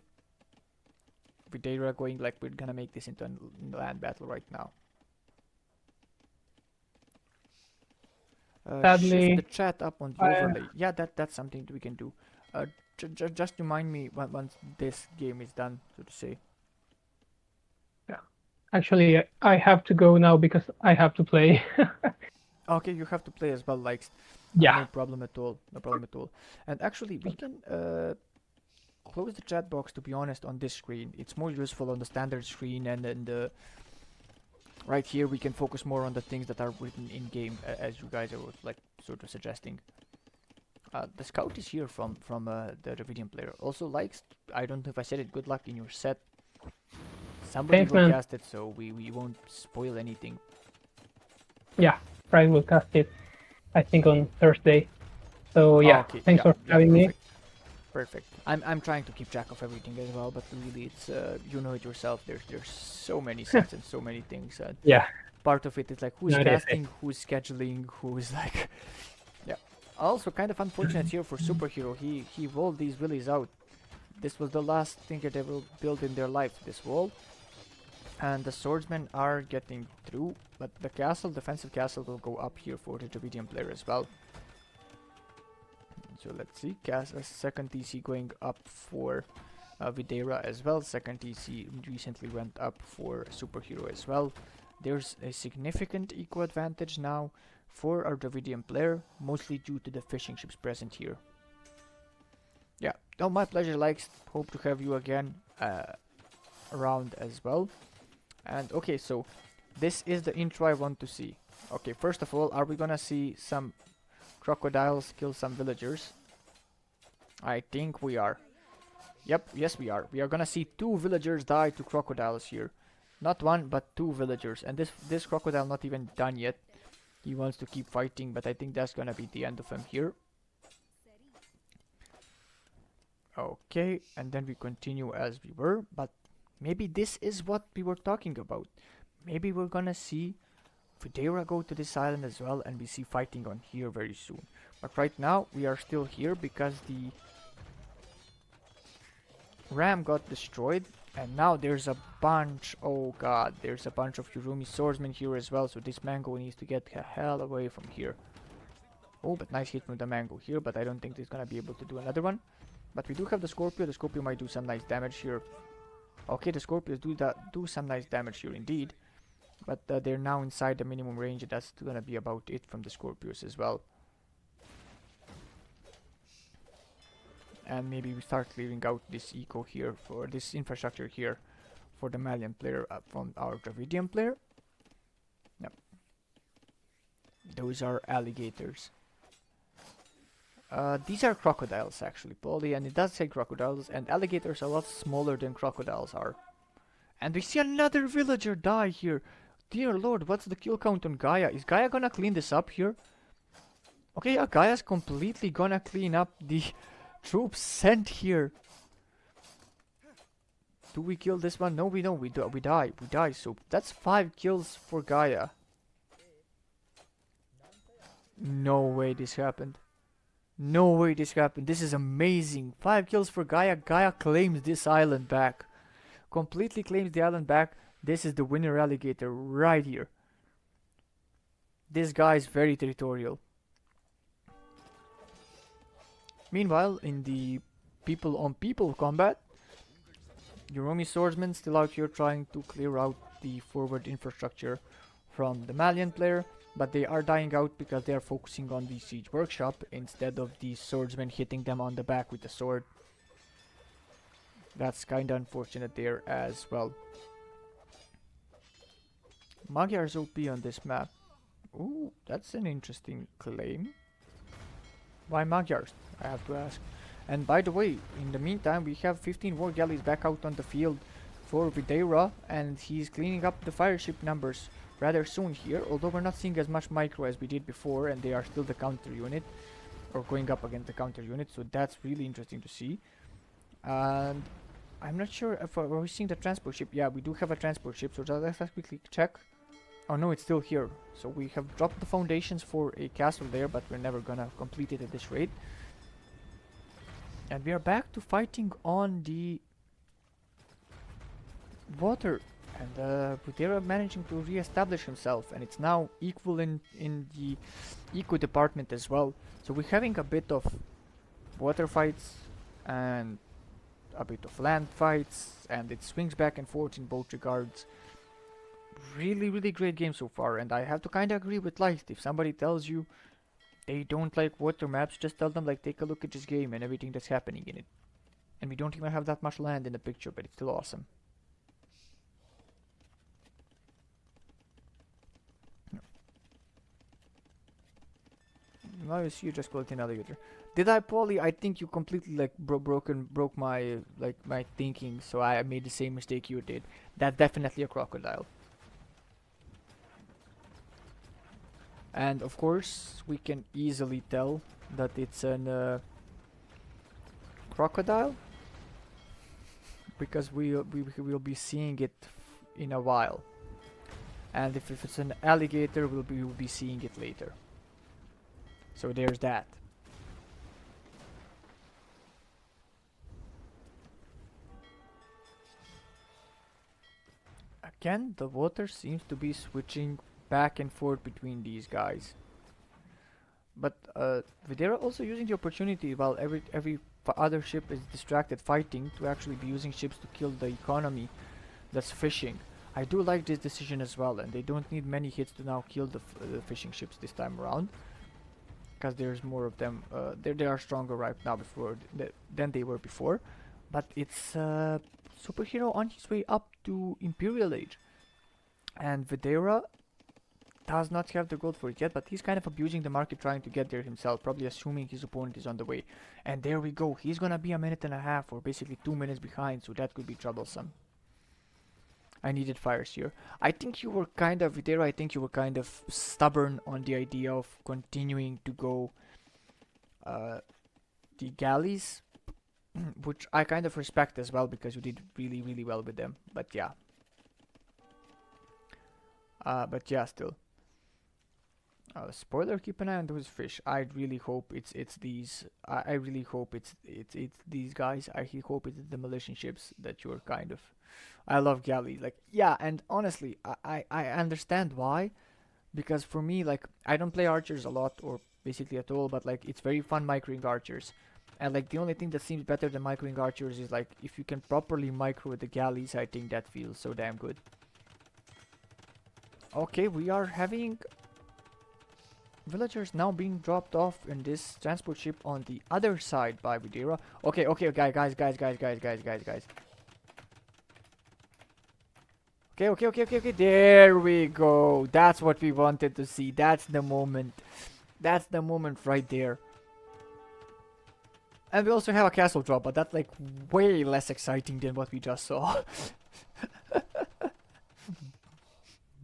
Videira going like we're gonna make this into a land battle right now. Shift the chat up on the overlay. Yeah, that's something that we can do. Just remind me once this game is done, so to say. Yeah. Actually, I have to go now because I have to play. Okay, you have to play as well, like. Yeah. No problem at all. No problem at all. And actually, we can close the chat box, to be honest, on this screen. It's more useful on the standard screen, and then right here we can focus more on the things that are written in game, as you guys are like sort of suggesting. The scout is here from the Dravidian player. Also likes, I don't know if I said it, good luck in your set. Somebody will cast it, so we won't spoil anything. Yeah, Pride will cast it, I think, on Thursday. So yeah, okay, thanks for having me. Perfect. I'm trying to keep track of everything as well, but really it's you know it yourself. There's so many sets and so many things. Yeah. Part of it is like who's casting, who's scheduling, who's like. Yeah. Also kind of unfortunate here for Superhero. He rolled these willies out. This was the last thing that they will build in their life. This wall. And the swordsmen are getting through, but the castle, defensive castle, will go up here for the Dravidian player as well. So let's see, second TC going up for Videira as well. Second TC recently went up for Superhero as well. There's a significant eco advantage now for our Dravidian player, mostly due to the fishing ships present here. Yeah, oh, my pleasure, likes. Hope to have you again around as well. And okay, so this is the intro I want to see. Okay, first of all, are we gonna see some crocodiles kill some villagers? I think we are. Yep, yes we are. We are gonna see 2 villagers die to crocodiles here. Not 1, but 2 villagers. And this crocodile not even done yet. He wants to keep fighting, but I think that's gonna be the end of him here. Okay, and then we continue as we were, but maybe this is what we were talking about. Maybe we're gonna see Videira go to this island as well, and we see fighting on here very soon. But right now we are still here because the ram got destroyed, and now there's a bunch, oh god, there's a bunch of Yurumi swordsmen here as well, so this mango needs to get the hell away from here. Oh, but nice hit from the mango here, but I don't think he's gonna be able to do another one. But we do have the Scorpio. The Scorpio might do some nice damage here. Okay, the Scorpios do some nice damage here indeed. But they're now inside the minimum range, and that's gonna be about it from the Scorpios as well. And maybe we start clearing out this eco here, for this infrastructure here, for the Malian player from our Dravidian player. Yep. Those are alligators. These are crocodiles actually, Polly, and it does say crocodiles, and alligators are a lot smaller than crocodiles are. And we see another villager die here. Dear lord, what's the kill count on Gaia? Is Gaia gonna clean this up here? Okay, yeah, Gaia's completely gonna clean up the troops sent here. Do we kill this one? No, we don't. We die. We die. So that's 5 kills for Gaia. No way this happened. No way this happened. This is amazing. 5 kills for Gaia. Gaia claims this island back. Completely claims the island back. This is the winner alligator right here. This guy is very territorial. Meanwhile, in the people on people combat, Yuromi swordsmen still out here trying to clear out the forward infrastructure from the Malian player, but they are dying out because they are focusing on the siege workshop instead of the swordsmen hitting them on the back with the sword. That's kinda unfortunate there as well. Magyar's OP on this map. Ooh, that's an interesting claim. Why Magyars? I have to ask. And by the way, in the meantime, we have 15 war galleys back out on the field for Videira, and he's cleaning up the fire ship numbers rather soon here, although we're not seeing as much micro as we did before, and they are still the counter unit, or going up against the counter unit, so that's really interesting to see. And I'm not sure if we're seeing the transport ship. Yeah, we do have a transport ship, so let's quickly check. Oh no, it's still here. So we have dropped the foundations for a castle there, but we're never gonna complete it at this rate. And we are back to fighting on the water. And Videira managing to re-establish himself, and it's now equal in the eco department as well. So we're having a bit of water fights and a bit of land fights, and it swings back and forth in both regards. Really great game so far, and I have to kind of agree with Light. If somebody tells you they don't like water maps, just tell them like take a look at this game and everything that's happening in it. And we don't even have that much land in the picture, but it's still awesome. Now you see you just called an alligator. Did I, Polly? I think you completely like broke my my thinking, so I made the same mistake you did. That's definitely a crocodile. And of course, we can easily tell that it's an crocodile because we will be seeing it in a while. And if it's an alligator, we'll be seeing it later. So there's that. Again, the water seems to be switching back and forth between these guys. But Videira also using the opportunity while every other ship is distracted fighting to actually be using ships to kill the economy that's fishing. I do like this decision as well, and they don't need many hits to now kill the fishing ships this time around, because there's more of them. They are stronger right now than they were before. But it's Superhero on his way up to Imperial Age, and Videira does not have the gold for it yet, but he's kind of abusing the market trying to get there himself, probably assuming his opponent is on the way. And there we go, he's gonna be a minute and a half, or basically 2 minutes behind, so that could be troublesome. I needed fires here. I think you were kind of, Videira, I think you were kind of stubborn on the idea of continuing to go the galleys, which I kind of respect as well, because you did really well with them, but yeah. Still. Spoiler, keep an eye on those fish. I really hope it's these. I really hope it's these guys. I hope it's the demolition ships that you're kind of. I love galley. Like, yeah, and honestly, I understand why, because for me, like, I don't play archers a lot or basically at all, but like it's very fun microing archers, and like the only thing that seems better than microing archers is like if you can properly micro the galleys. I think that feels so damn good. Okay, we are having villagers now being dropped off in this transport ship on the other side by Videira. Okay, guys. Okay. There we go. That's what we wanted to see. That's the moment. That's the moment right there. And we also have a castle drop, but that's like way less exciting than what we just saw.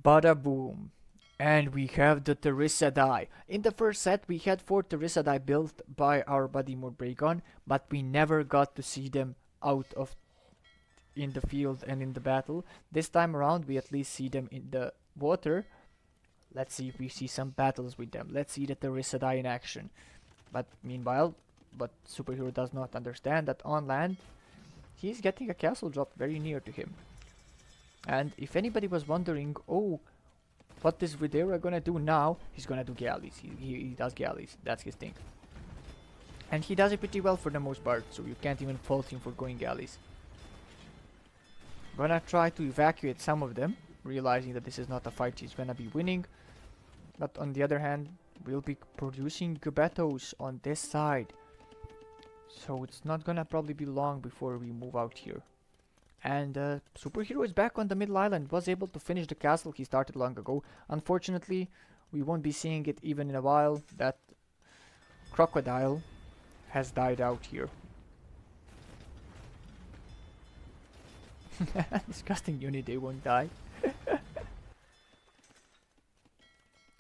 Bada boom. And we have the Teresa die. In the first set, we had 4 Teresa die built by our buddy Morbragon, but we never got to see them out of in the field and in the battle. This time around, we at least see them in the water. Let's see if we see some battles with them. Let's see the Teresa die in action. But meanwhile, but Superhero does not understand that on land, he's getting a castle dropped very near to him. And if anybody was wondering, oh, what is Videira gonna do now? He's gonna do galleys. He does galleys. That's his thing. And he does it pretty well for the most part, so you can't even fault him for going galleys. Gonna try to evacuate some of them, realizing that this is not a fight he's gonna be winning. But on the other hand, we'll be producing Gubettos on this side. So it's not gonna probably be long before we move out here. And Superhero is back on the middle island, was able to finish the castle he started long ago. Unfortunately, we won't be seeing it even in a while. That crocodile has died out here. Disgusting unit, they won't die.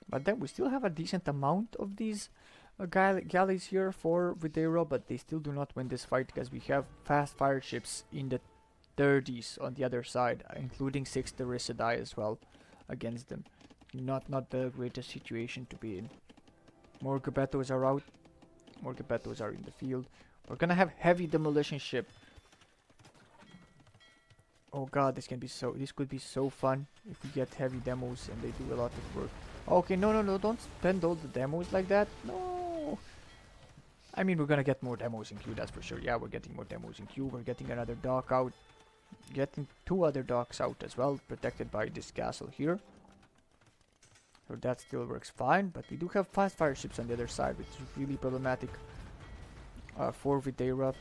But then we still have a decent amount of these galleys here for Videira, but they still do not win this fight because we have fast fire ships in the 30s on the other side, including 6 Teresidae as well against them. Not the greatest situation to be in. More Gubettos are out. More Gubettos are in the field. We're gonna have heavy demolition ship. Oh god, this could be so fun if we get heavy demos and they do a lot of work. Okay, no, don't spend all the demos like that. No. I mean, we're gonna get more demos in queue, that's for sure. Yeah, we're getting more demos in queue. We're getting another dock out. Getting 2 other docks out as well, protected by this castle here. So that still works fine, but we do have fast fire ships on the other side, which is really problematic for Videira.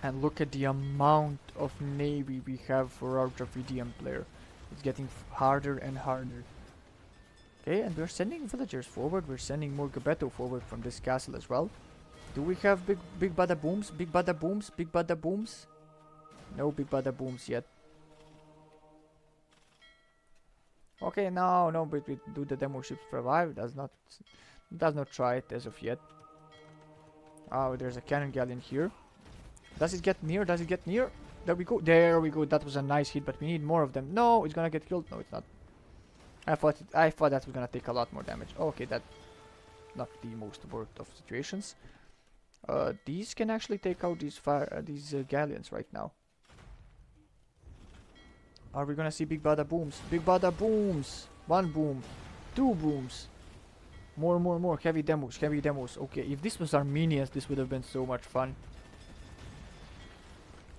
And look at the amount of navy we have for our Dravidian player. It's getting harder and harder. Okay, and we're sending villagers forward. We're sending more Gubetto forward from this castle as well. Do we have big bada booms? Big bada booms? Big bada booms? No big bada booms yet. Okay, no, but we do the demo ship survive? Does not try it as of yet. Oh, there's a cannon galleon here. Does it get near? Does it get near? There we go. There we go. That was a nice hit, but we need more of them. No, it's gonna get killed. No, it's not. I thought that was gonna take a lot more damage. Okay, that not the most worst of situations. These can actually take out these galleons right now. Are we gonna see big bada booms? Big bada booms! 1 boom, 2 booms. More. Heavy demos. Okay, if this was Armenians, this would have been so much fun.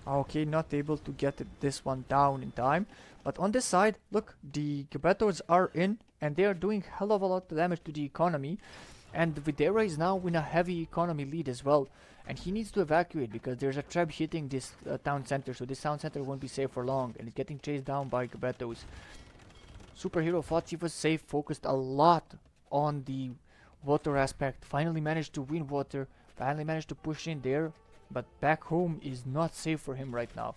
Okay, not able to get this one down in time. But on this side, look, the Gubettos are in, and they are doing hell of a lot of damage to the economy. And Videira is now in a heavy economy lead as well. And he needs to evacuate because there's a trap hitting this town center. So this town center won't be safe for long. And it's getting chased down by Gubettos. Superhero thought he was safe, focused a lot on the water aspect. Finally managed to win water. Finally managed to push in there. But back home is not safe for him right now.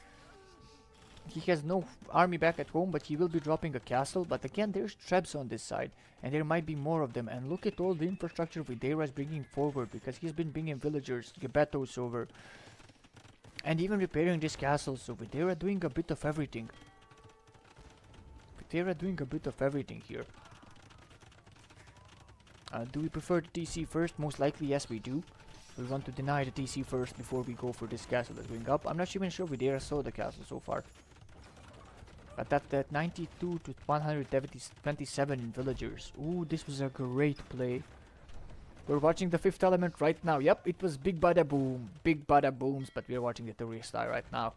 He has no army back at home, but he will be dropping a castle. But again, there's traps on this side, and there might be more of them. And look at all the infrastructure Videira is bringing forward, because he's been bringing villagers, Gubettos over, and even repairing this castle. So Videira doing a bit of everything. Here. Do we prefer the TC first? Most likely, yes, we do. We want to deny the TC first before we go for this castle that's going up. I'm not even sure Videira saw the castle so far. But that 92 to 127 in villagers. Ooh, this was a great play. We're watching the 5th element right now. Yep, it was big bada boom. Big bada booms, but we're watching the Teresa right now.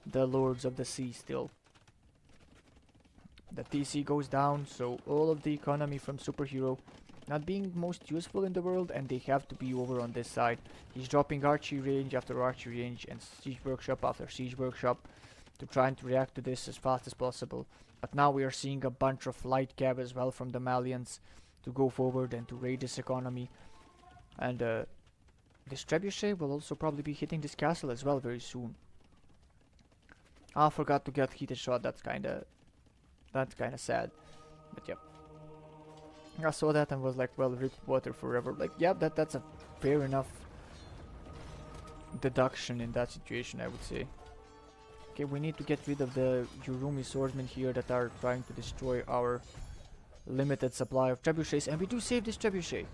The Lords of the Sea still. The TC goes down, so all of the economy from Superhero not being most useful in the world, and they have to be over on this side. He's dropping archery range after archery range and siege workshop after siege workshop to try and react to this as fast as possible. But now we are seeing a bunch of light cav as well from the Malians to go forward and to raid this economy. And this trebuchet will also probably be hitting this castle as well very soon. I forgot to get heated shot. That's kinda sad. But yep. I saw that and was like, well, rip water forever. Like, yeah, that's a fair enough deduction in that situation, I would say. Okay, we need to get rid of the Yurumi swordsmen here that are trying to destroy our limited supply of trebuchets, and we do save this trebuchet.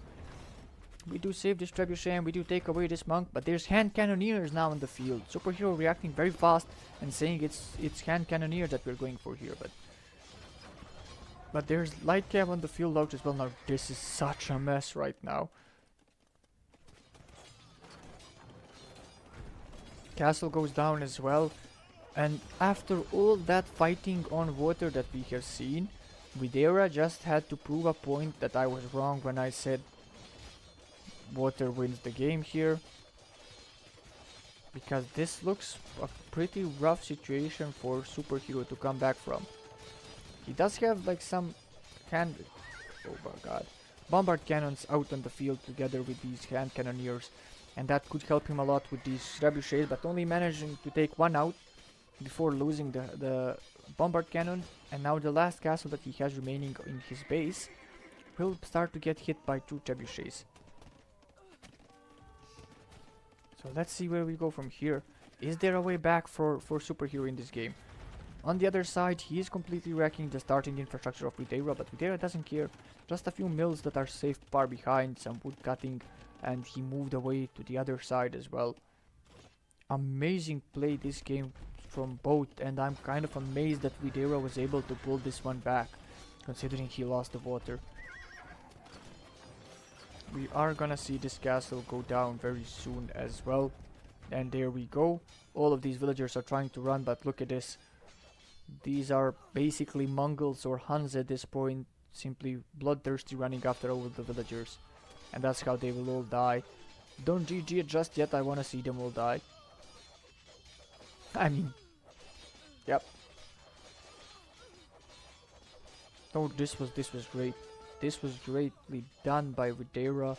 We do save this trebuchet and we do take away this monk, but there's hand cannoneers now in the field. Superhero reacting very fast and saying it's hand cannoneer that we're going for here, but there's light cav on the field out as well. Now this is such a mess right now. Castle goes down as well, and after all that fighting on water that we have seen, Videira just had to prove a point that I was wrong when I said water wins the game here, because this looks a pretty rough situation for Superhero to come back from. He does have like some hand, oh my god, bombard cannons out on the field together with these hand cannoneers, and that could help him a lot with these trebuchets, but only managing to take one out before losing the bombard cannon. And now the last castle that he has remaining in his base will start to get hit by 2 trebuchets. So let's see where we go from here. Is there a way back for Superhero in this game? On the other side, he is completely wrecking the starting infrastructure of Videira, but Videira doesn't care. Just a few mills that are safe far behind, some wood cutting, and he moved away to the other side as well. Amazing play this game from both, and I'm kind of amazed that Videira was able to pull this one back, considering he lost the water. We are gonna see this castle go down very soon as well. And there we go. All of these villagers are trying to run, but look at this. These are basically Mongols or Huns at this point, simply bloodthirsty running after all the villagers. And that's how they will all die. Don't GG it just yet, I wanna see them all die. I mean, yep. Oh, this was great. This was greatly done by Videira,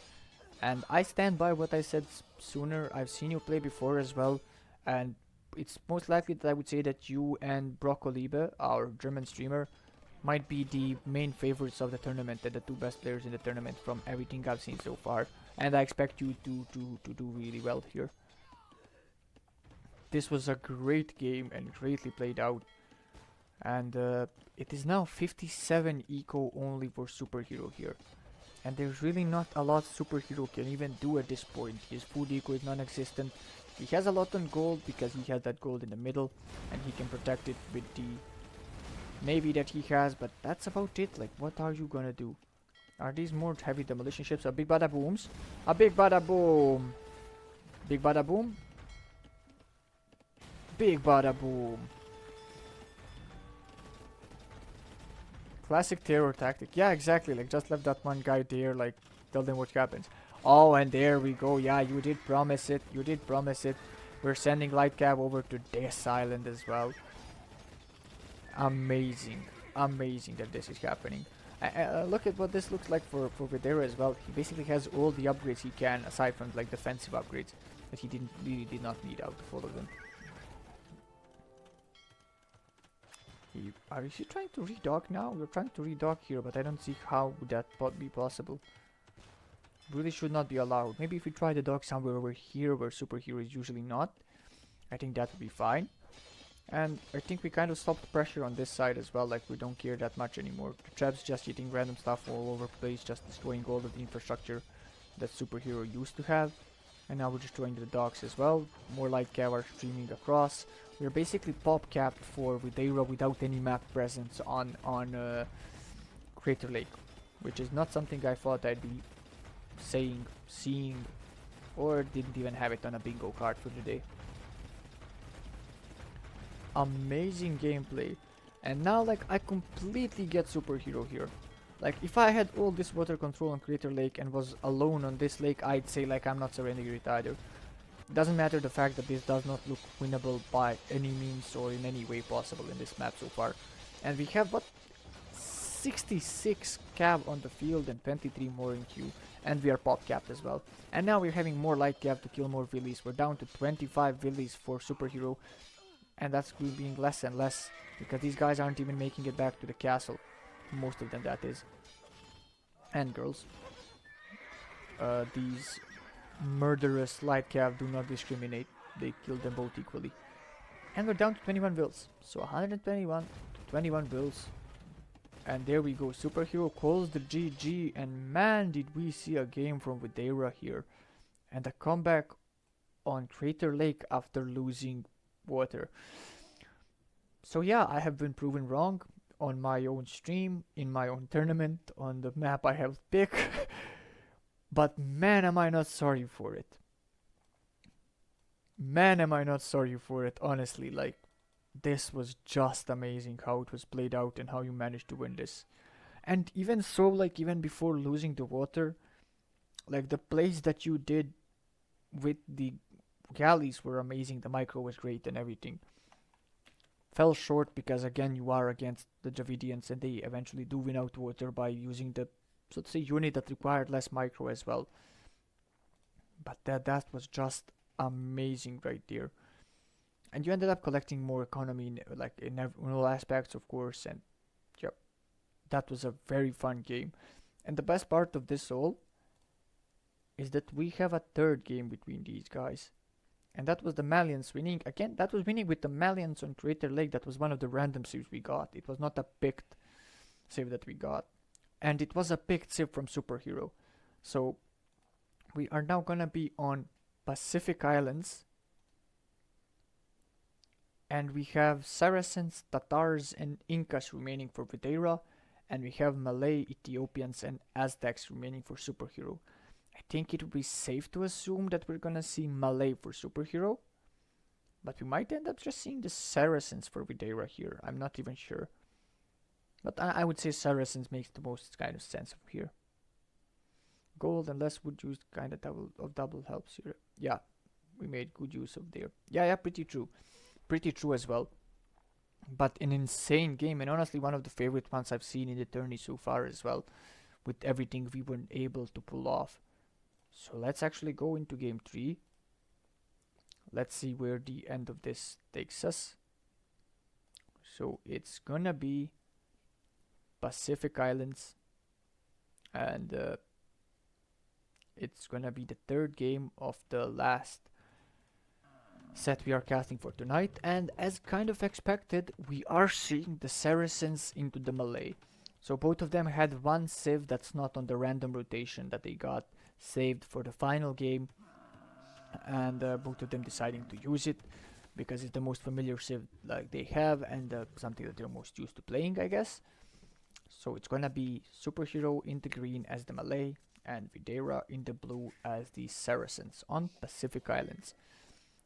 and I stand by what I said sooner. I've seen you play before as well, and it's most likely that I would say that you and Broccolibe, our German streamer, might be the main favorites of the tournament and the 2 best players in the tournament from everything I've seen so far, and I expect you to do really well here. This was a great game and greatly played out, and it is now 57 eco only for Superhero here. And there's really not a lot Superhero can even do at this point. His food eco is non-existent. He has a lot on gold because he has that gold in the middle, and he can protect it with the navy that he has, but that's about it. Like, what are you gonna do? Are these more heavy demolition ships? A big bada booms? A big bada boom! Big bada boom? Big bada boom! Classic terror tactic. Yeah, exactly. Like, just left that one guy there, like, tell them what happens. Oh, and there we go. Yeah, you did promise it. You did promise it. We're sending light cab over to this island as well. Amazing. Amazing that this is happening. Look at what this looks like for Videira as well. He basically has all the upgrades he can, aside from, like, defensive upgrades that he did not need out of all of them. Are you trying to redock now? We're trying to redock here, but I don't see how would that be possible. Really should not be allowed. Maybe if we try the dock somewhere over here where Superhero is usually not, I think that would be fine. And I think we kind of stopped pressure on this side as well, like we don't care that much anymore. The traps just hitting random stuff all over the place, just destroying all of the infrastructure that Superhero used to have. And now we're destroying the docks as well. More light cav are streaming across. We're basically pop capped for Videira without any map presence on Crater Lake, which is not something I thought I'd be saying, seeing, or didn't even have it on a bingo card for today. Amazing gameplay, and now like I completely get Superhero here. Like, if I had all this water control on Crater Lake and was alone on this lake, I'd say like I'm not surrendering it either. Doesn't matter the fact that this does not look winnable by any means or in any way possible in this map so far. And we have what, 66 cav on the field and 23 more in queue, and we are pop capped as well. And now we're having more light cav to kill more villies. We're down to 25 villies for Superhero. and that's being less and less because these guys aren't even making it back to the castle. Most of them, that is. And girls. These murderous light cav do not discriminate. They kill them both equally. And we're down to 21 wills. So 121 to 21 wills. And there we go. Superhero calls the GG. And man, did we see a game from Videira here. And a comeback on Crater Lake after losing water. So yeah, I have been proven wrong on my own stream, in my own tournament, on the map I have picked. But man, am I not sorry for it. Man, am I not sorry for it, honestly. Like, this was just amazing how it was played out and how you managed to win this. And even so, like, even before losing the water, like, the plays that you did with the galleys were amazing. The micro was great and everything. Fell short because, again, you are against the Javidians and they eventually do win out water by using the, so to say, unit that required less micro as well. But that was just amazing right there. And you ended up collecting more economy in all aspects, of course, and yeah, that was a very fun game. And the best part of this all is that we have a third game between these guys. And that was the Malians winning. Again, that was winning with the Malians on Crater Lake. That was one of the random saves we got. It was not a picked save that we got. And it was a picked save from Superhero. So we are now gonna be on Pacific Islands. And we have Saracens, Tatars, and Incas remaining for Videira. And we have Malay, Ethiopians, and Aztecs remaining for Superhero. I think it would be safe to assume that we're gonna see Malay for Superhero. But we might end up just seeing the Saracens for Videira here. I'm not even sure. But I would say Saracens makes the most kind of sense of here. Gold and less wood use kind of double helps here. Yeah, we made good use of there. Yeah, pretty true. Pretty true as well. But an insane game, and honestly one of the favorite ones I've seen in the tourney so far as well. With everything we were able to pull off. So let's actually go into game 3. Let's see where the end of this takes us. So it's gonna be Pacific Islands. And it's gonna be the third game of the last set we are casting for tonight. And as kind of expected, we are seeing the Saracens into the Malay. So both of them had one civ that's not on the random rotation that they got saved for the final game, and both of them deciding to use it because it's the most familiar civ like they have and something that they're most used to playing, I guess. So it's gonna be Superhero in the green as the Malay and Videira in the blue as the Saracens on Pacific Islands.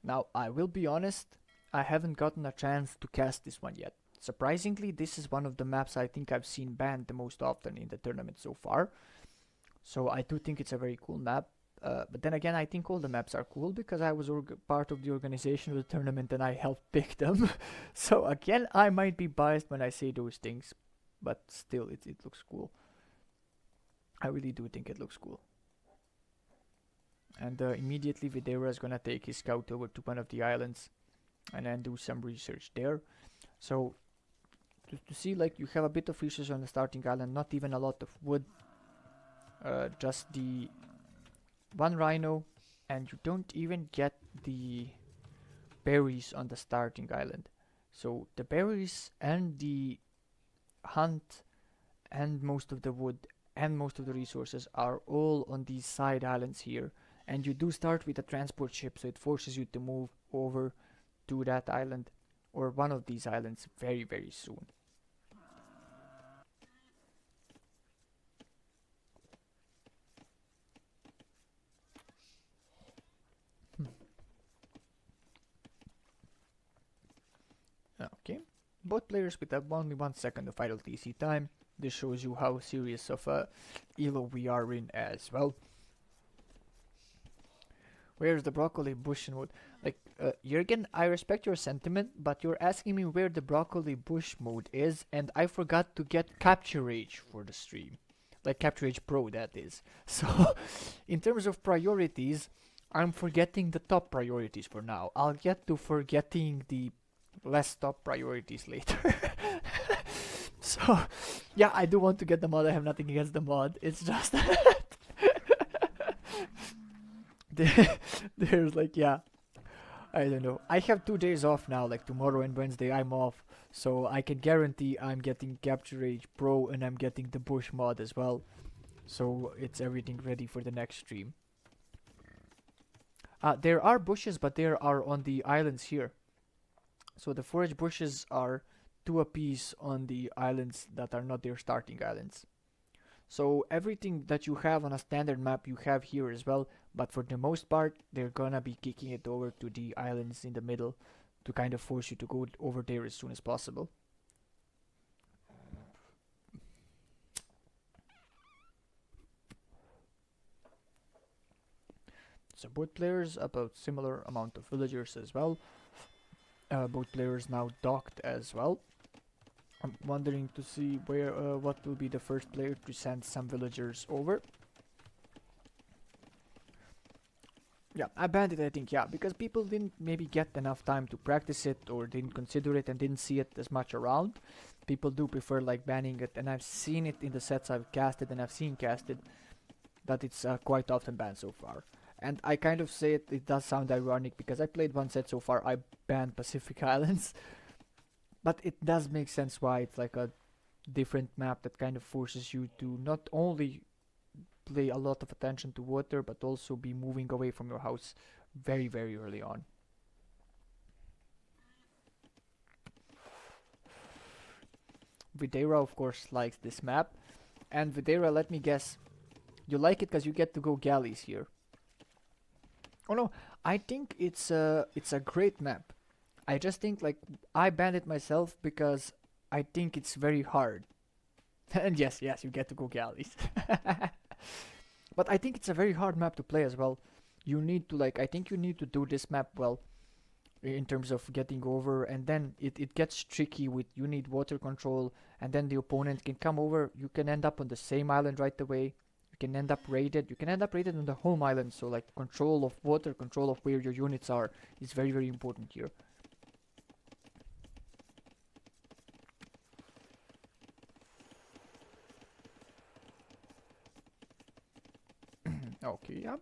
Now I will be honest, I haven't gotten a chance to cast this one yet. Surprisingly, this is one of the maps I think I've seen banned the most often in the tournament so far. So I do think it's a very cool map. But then again, I think all the maps are cool because I was part of the organization of the tournament and I helped pick them. So again, I might be biased when I say those things, but still, it looks cool. I really do think it looks cool. And immediately Videira is gonna take his scout over to one of the islands and then do some research there. So to see, like, you have a bit of research on the starting island, not even a lot of wood. Just the one rhino, and you don't even get the berries on the starting island. So the berries and the hunt and most of the wood and most of the resources are all on these side islands here. And you do start with a transport ship, so it forces you to move over to that island or one of these islands very, very soon. Okay, both players with only 1 second of idle TC time. This shows you how serious of a elo we are in as well. Where's the broccoli bush and wood? Like, Jürgen, I respect your sentiment, but you're asking me where the broccoli bush mode is, and I forgot to get Capture Age for the stream. Like Capture Age Pro, that is. So, in terms of priorities, I'm forgetting the top priorities for now. I'll get to forgetting the less top priorities later. So, yeah, I do want to get the mod. I have nothing against the mod. It's just that there's like, yeah, I don't know. I have 2 days off now, like tomorrow and Wednesday I'm off. So I can guarantee I'm getting Capture Age Pro and I'm getting the Bush mod as well. So it's everything ready for the next stream. There are bushes, but they are on the islands here. So the forage bushes are 2 apiece on the islands that are not their starting islands. So everything that you have on a standard map you have here as well, but for the most part they're gonna be kicking it over to the islands in the middle to kind of force you to go over there as soon as possible. So both players about similar amount of villagers as well. Both players now docked as well. I'm wondering to see where what will be the first player to send some villagers over. Yeah, I banned it, I think, yeah, because people didn't maybe get enough time to practice it or didn't consider it and didn't see it as much around. People do prefer like banning it, and I've seen it in the sets I've casted and I've seen casted that it's quite often banned so far. And I kind of say it does sound ironic because I played one set so far, I banned Pacific Islands, but it does make sense why it's like a different map that kind of forces you to not only play a lot of attention to water but also be moving away from your house very very early on. Videira of course likes this map, and Videira, let me guess, you like it because you get to go galleys here. Oh no, I think it's a great map. I just think like I banned it myself because I think it's very hard. And yes, yes, you get to go galleys. But I think it's a very hard map to play as well. You need to like I think you need to do this map well in terms of getting over, and then it gets tricky with you need water control, and then the opponent can come over, you can end up on the same island right away. You can end up raided on the home island, so like control of water, control of where your units are is very very important here. Okay, yeah.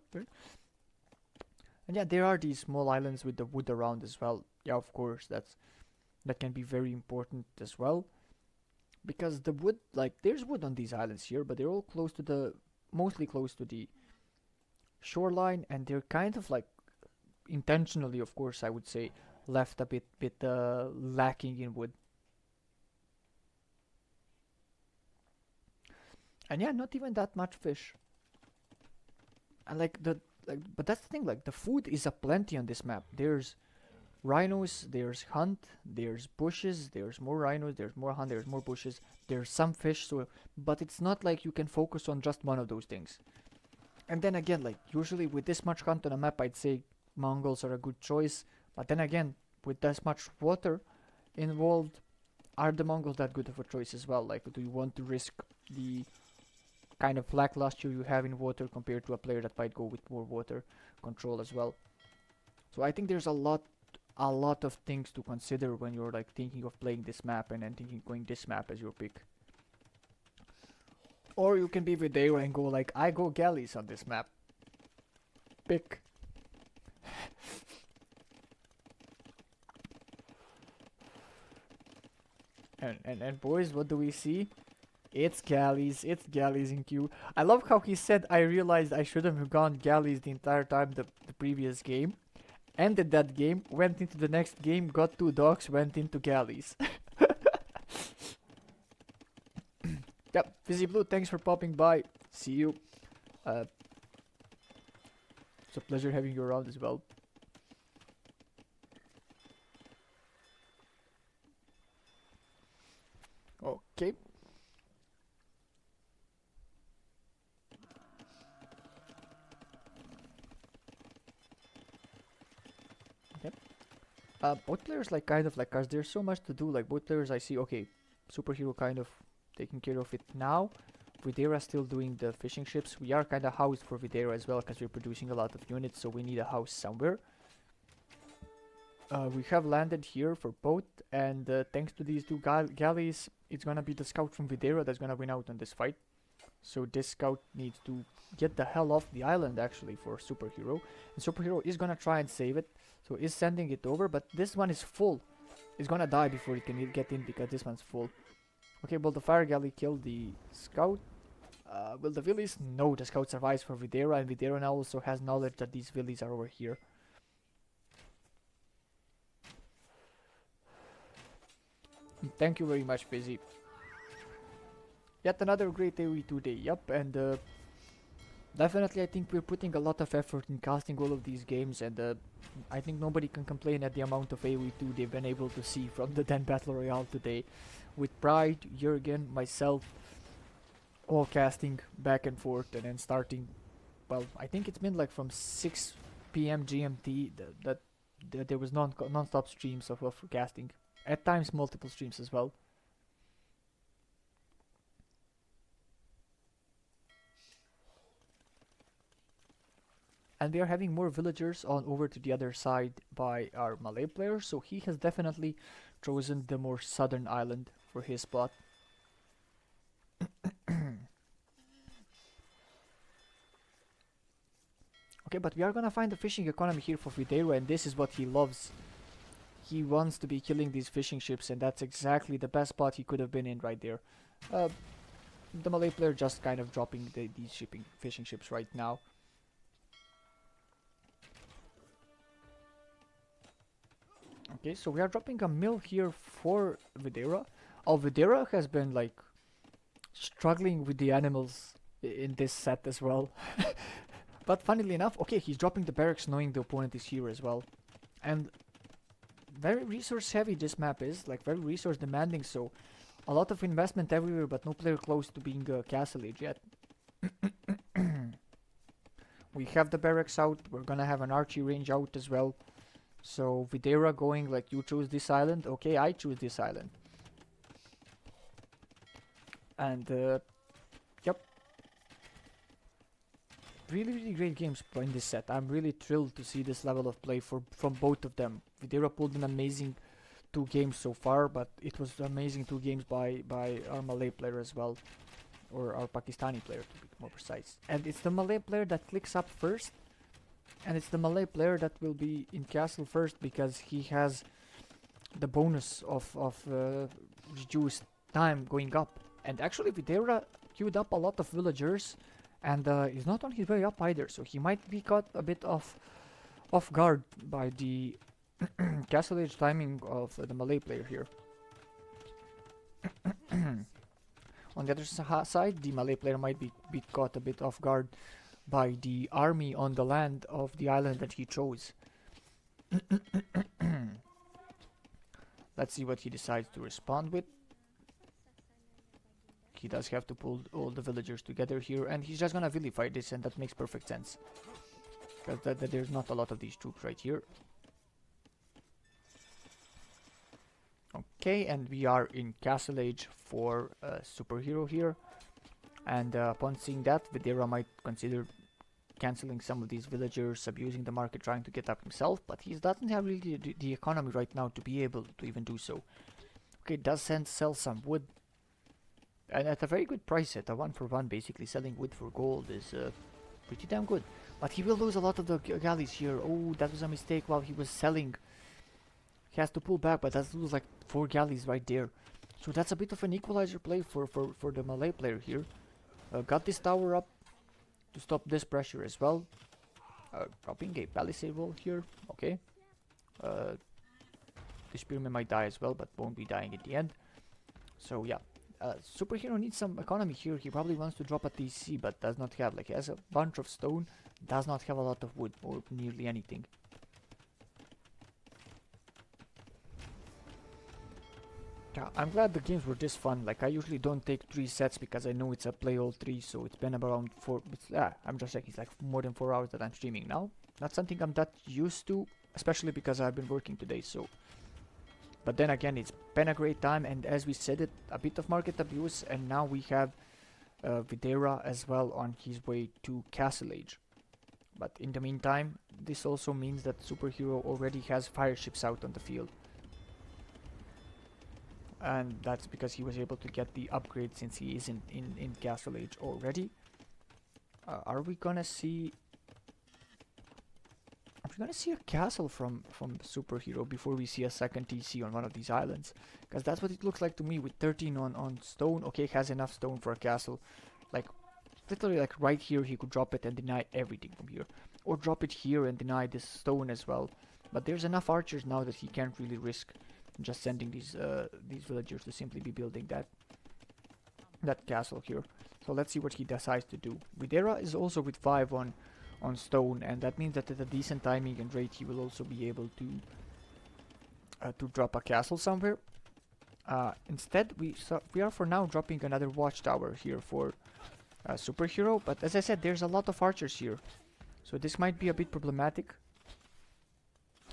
And yeah, there are these small islands with the wood around as well. Yeah, of course, that can be very important as well. Because the wood, like, there's wood on these islands here, but they're all close to mostly close to the shoreline, and they're kind of like, intentionally, of course, I would say, left a bit lacking in wood. And yeah, not even that much fish. And but that's the thing, like, the food is aplenty on this map. There's rhinos, there's hunt, there's bushes, there's more rhinos, there's more hunt, there's more bushes, there's some fish, so but it's not like you can focus on just one of those things. And then again, like usually with this much hunt on a map, I'd say Mongols are a good choice. But then again, with this much water involved, are the Mongols that good of a choice as well? Like, do you want to risk the kind of lackluster you have in water compared to a player that might go with more water control as well? So I think there's a lot of things to consider when you're like thinking of playing this map and then thinking going this map as your pick. Or you can be Videira and go like, I go galleys on this map. Pick. And boys, what do we see? It's galleys in queue. I love how he said, I realized I should have gone galleys the entire time the previous game. Ended that game, went into the next game, got 2 docks, went into galleys. Yep, Fizzy Blue, thanks for popping by. See you. Uh, it's a pleasure having you around as well. Okay. Yep. Both players like kind of like us. There's so much to do. Like both players, I see. Okay, Superhero kind of taking care of it now. Videira still doing the fishing ships. We are kind of housed for Videira as well because we're producing a lot of units, so we need a house somewhere. We have landed here for boat, and thanks to these two galleys, it's gonna be the scout from Videira that's gonna win out on this fight. So this scout needs to get the hell off the island actually for Superhero. And Superhero is gonna try and save it. So is sending it over, but this one is full. It's gonna die before it can get in because this one's full. Okay, well the fire galley killed the scout. Will the villies? No, the scout survives for Videira, and Videira now also has knowledge that these villies are over here. Thank you very much, Busy. Yet another great AoE today, yup, and definitely I think we're putting a lot of effort in casting all of these games, and I think nobody can complain at the amount of AoE 2 they've been able to see from the Den Battle Royale today. With Pride, Jurgen, myself, all casting back and forth, and then starting, well, I think it's been like from 6 p.m. GMT that there was non-stop streams of casting. At times multiple streams as well. And we are having more villagers on over to the other side by our Malay player, so he has definitely chosen the more southern island for his spot. Okay, but we are gonna find the fishing economy here for Videira, and this is what he loves. He wants to be killing these fishing ships, and that's exactly the best spot he could have been in right there. The Malay player just kind of dropping these fishing ships right now. Okay, so we are dropping a mill here for Videira. Oh, Videira has been like struggling with the animals in this set as well. But funnily enough, okay, he's dropping the barracks knowing the opponent is here as well. And very resource heavy this map is, like very resource demanding, so a lot of investment everywhere but no player close to being a castle age yet. We have the barracks out, we're gonna have an archery range out as well. So Videira going like, you choose this island, okay, I choose this island. And yep. Really great games in this set. I'm really thrilled to see this level of play from both of them. Videira pulled an amazing 2 games so far, but it was amazing 2 games by our Malay player as well. Or our Pakistani player to be more precise. And it's the Malay player that clicks up first. And it's the Malay player that will be in castle first because he has the bonus of reduced time going up. And actually Videira queued up a lot of villagers, and he's not on his way up either, so he might be caught a bit off guard by the castle age timing of the Malay player here. On the other side, the Malay player might be caught a bit off guard by the army on the land of the island that he chose. Let's see what he decides to respond with. He does have to pull all the villagers together here, and he's just gonna vilify this, and that makes perfect sense. Because there's not a lot of these troops right here. Okay, and we are in Castle Age for Superhero here. And upon seeing that, Videira might consider cancelling some of these villagers, abusing the market, trying to get up himself, but he doesn't have really the economy right now to be able to even do so. Okay, does sell some wood. And at a very good price, at a 1-for-1, basically selling wood for gold is pretty damn good. But he will lose a lot of the galleys here. Oh, that was a mistake while he was selling. He has to pull back, but that's lose like 4 galleys right there. So that's a bit of an equalizer play for the Malay player here. Got this tower up to stop this pressure as well. Dropping a palisade wall here. Okay. The spearman might die as well, but won't be dying at the end. So yeah. Superhero needs some economy here. He probably wants to drop a TC, but does not have, like, he has a bunch of stone, does not have a lot of wood or nearly anything. Yeah, I'm glad the games were this fun. Like, I usually don't take 3 sets because I know it's a play all 3, so it's been around 4, I'm just checking, it's like more than 4 hours that I'm streaming now. Not something I'm that used to, especially because I've been working today, so. But then again, it's been a great time, and as we said it, a bit of market abuse, and now we have Videira as well on his way to Castle Age. But in the meantime, this also means that Superhero already has fire ships out on the field. And that's because he was able to get the upgrade since he is in Castle Age already. Are we gonna see... Are we gonna see a castle from Superhero before we see a second TC on one of these islands? Because that's what it looks like to me with 13 on stone. Okay, has enough stone for a castle. Like, literally like right here he could drop it and deny everything from here. Or drop it here and deny this stone as well. But there's enough archers now that he can't really risk just sending these villagers to simply be building that castle here. So let's see what he decides to do. Videira is also with 5 on stone, and that means that at a decent timing and rate he will also be able to drop a castle somewhere. Instead, we are for now dropping another watchtower here for Superhero, but as I said, there's a lot of archers here, so this might be a bit problematic.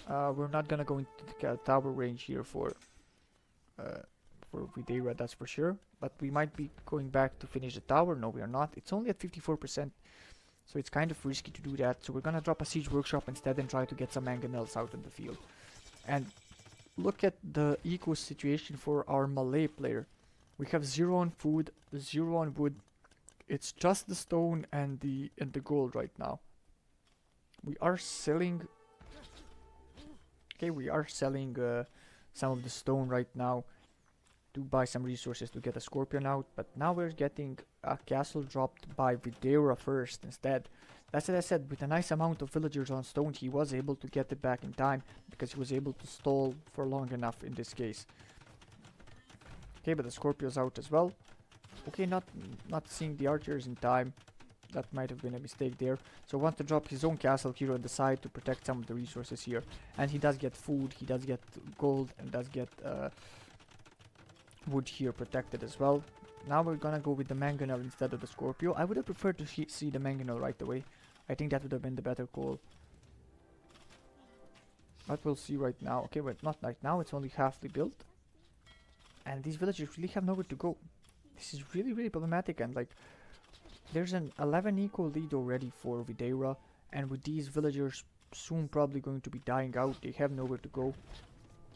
We're not gonna go into the tower range here for Videira, that's for sure. But we might be going back to finish the tower. No, we are not. It's only at 54%, so it's kind of risky to do that. So we're gonna drop a siege workshop instead and try to get some mangonels out in the field. And look at the eco situation for our Malay player. We have 0 on food, 0 on wood. It's just the stone and the gold right now. We are selling. Okay, we are selling some of the stone right now to buy some resources to get a scorpion out, but now we're getting a castle dropped by Videira first instead. That's as I said, with a nice amount of villagers on stone, he was able to get it back in time because he was able to stall for long enough in this case. Okay, but the Scorpio's out as well. Okay, not seeing the archers in time. That might have been a mistake there. So wants to drop his own castle here on the side to protect some of the resources here. And he does get food, he does get gold, and does get wood here protected as well. Now we're gonna go with the mangonel instead of the Scorpio. I would have preferred to see the mangonel right away. I think that would have been the better call. But we'll see right now. Okay, wait, not right now. It's only halfly built. And these villagers really have nowhere to go. This is really, really problematic. And like, there's an 11 equal lead already for Videira. And with these villagers soon probably going to be dying out, they have nowhere to go.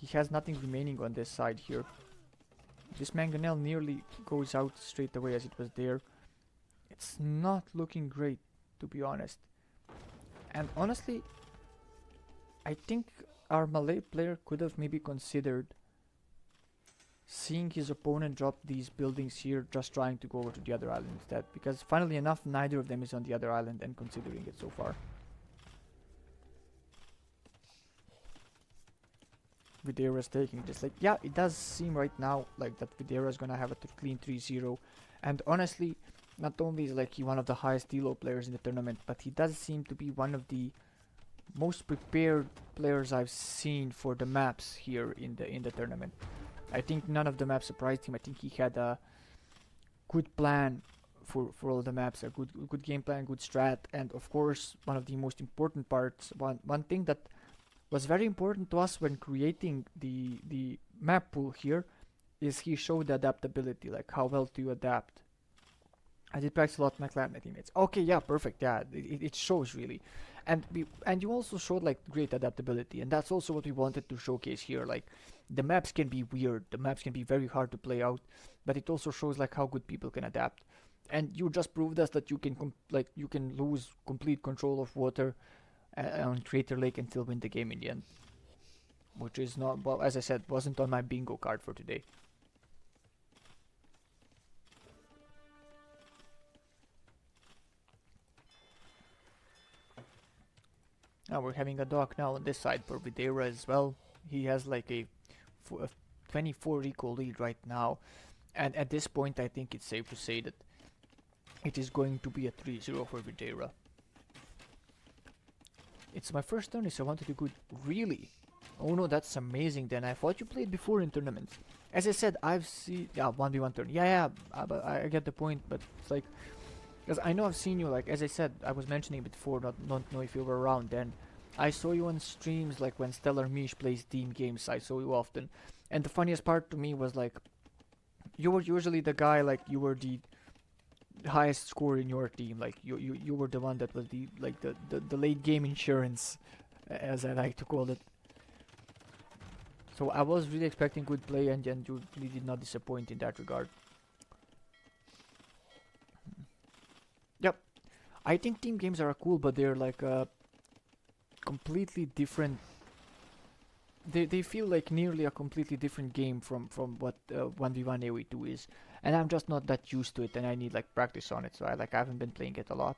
He has nothing remaining on this side here. This mangonel nearly goes out straight away as it was there. It's not looking great, to be honest. And honestly, I think our Malay player could have maybe considered seeing his opponent drop these buildings here, just trying to go over to the other island instead. Because funnily enough, neither of them is on the other island and considering it so far. Videira is taking this. Like, yeah, it does seem right now like that Videira is gonna have a clean 3-0. And honestly, not only is like he one of the highest elo players in the tournament, but he does seem to be one of the most prepared players I've seen for the maps here in the tournament. I think none of the maps surprised him. I think he had a good plan for all the maps, a good game plan, good strat, and of course one of the most important parts, one thing that was very important to us when creating the map pool here is he showed the adaptability, like how well do you adapt. I did practice a lot with my clan teammates. Okay, yeah, perfect. Yeah, it shows really, and you also showed like great adaptability, and that's also what we wanted to showcase here. Like, the maps can be weird, the maps can be very hard to play out, but it also shows like how good people can adapt. And you just proved us that you can you can lose complete control of water on Crater Lake and still win the game in the end, which is not, well, as I said, wasn't on my bingo card for today. Now we're having a dock now on this side for Videira as well. He has like a 24 equal lead right now, and at this point I think it's safe to say that it is going to be a 3-0 for Videira. It's my first tourney, so I wanted to do good. Really? Oh no, that's amazing then. I thought you played before in tournaments. As I said, I've seen... Yeah, 1v1 turn. Yeah, but I get the point, but it's like... Because I know I've seen you, like, as I said, I was mentioning before, not know if you were around then. I saw you on streams, like, when Stellar Mish plays team games, I saw you often. And the funniest part to me was, like, you were usually the guy, like, you were highest score in your team. Like you were the one that was the like the late game insurance, as I like to call it. So I was really expecting good play, and you really did not disappoint in that regard. Yep, I think team games are cool, but they're like completely different. They feel like nearly a completely different game from what 1v1 AoE2 is, and I'm just not that used to it, and I need like practice on it. So I haven't been playing it a lot.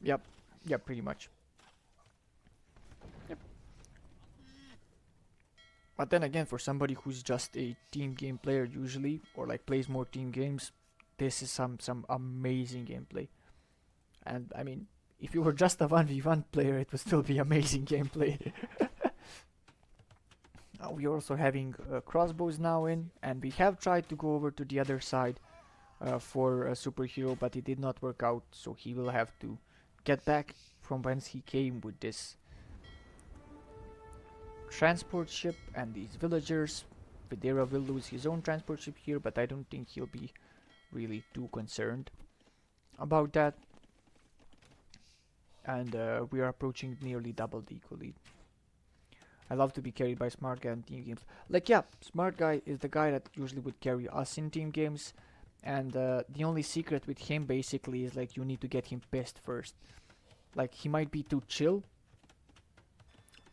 Yep, yep, pretty much. Yep. But then again, for somebody who's just a team game player usually, or like plays more team games, this is some amazing gameplay. And I mean, if you were just a 1v1 player, it would still be amazing gameplay. We're also having crossbows now in, and we have tried to go over to the other side for a superhero, but it did not work out, so he will have to get back from whence he came with this transport ship and these villagers. Videira will lose his own transport ship here, but I don't think he'll be really too concerned about that. And we are approaching nearly double the equal lead. I love to be carried by smart guy in team games. Like, yeah, smart guy is the guy that usually would carry us in team games, and the only secret with him basically is like you need to get him pissed first. Like, he might be too chill.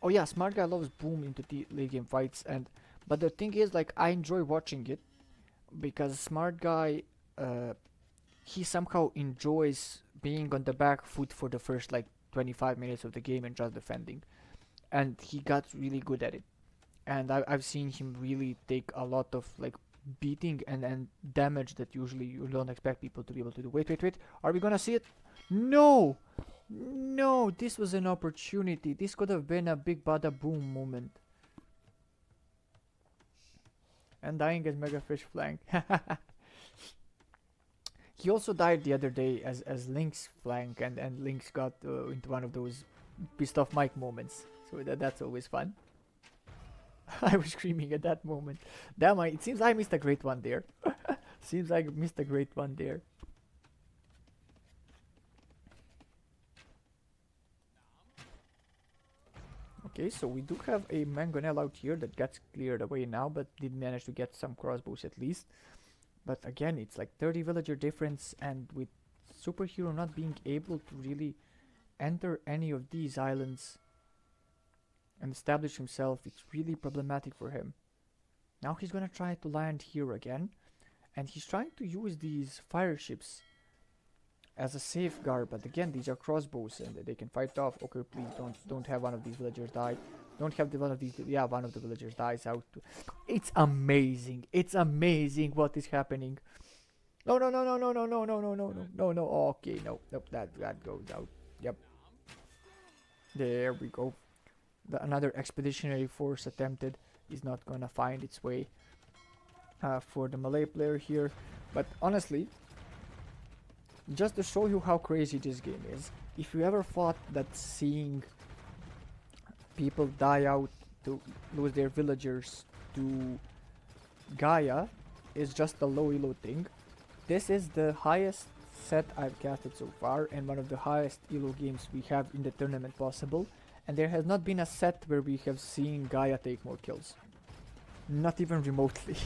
Oh yeah, smart guy loves boom into the late game fights, and but the thing is, like, I enjoy watching it because smart guy, he somehow enjoys being on the back foot for the first like 25 minutes of the game and just defending, and he got really good at it. And I've seen him really take a lot of like beating and damage that usually you don't expect people to be able to do. Wait, wait, wait. Are we gonna see it? No! No! This was an opportunity. This could have been a big bada boom moment. And dying as Mega Fish flank. He also died the other day as Link's flank, and Link's got into one of those pissed off Mike moments. So that's always fun. I was screaming at that moment. Damn, it seems I missed a great one there. Seems like I missed a great one there. Okay, so we do have a mangonel out here that gets cleared away now, but did manage to get some crossbows at least. But again, it's like 30 villager difference, and with Superhero not being able to really enter any of these islands and establish himself, it's really problematic for him. Now he's gonna try to land here again, and he's trying to use these fire ships as a safeguard, but again, these are crossbows and they can fight off. Okay, please don't have one of these villagers die. Don't have the one of these. Yeah, one of the villagers dies out. It's amazing. It's amazing what is happening. No, no, no, no, no, no, no, no, no, no, no, no, no. Okay, no, nope, that goes out. Yep. There we go. Another expeditionary force attempted is not gonna find its way for the Malay player here. But honestly, just to show you how crazy this game is, if you ever thought that seeing people die out to lose their villagers to Gaia is just a low elo thing, this is the highest set I've casted so far and one of the highest elo games we have in the tournament possible, and there has not been a set where we have seen Gaia take more kills. Not even remotely.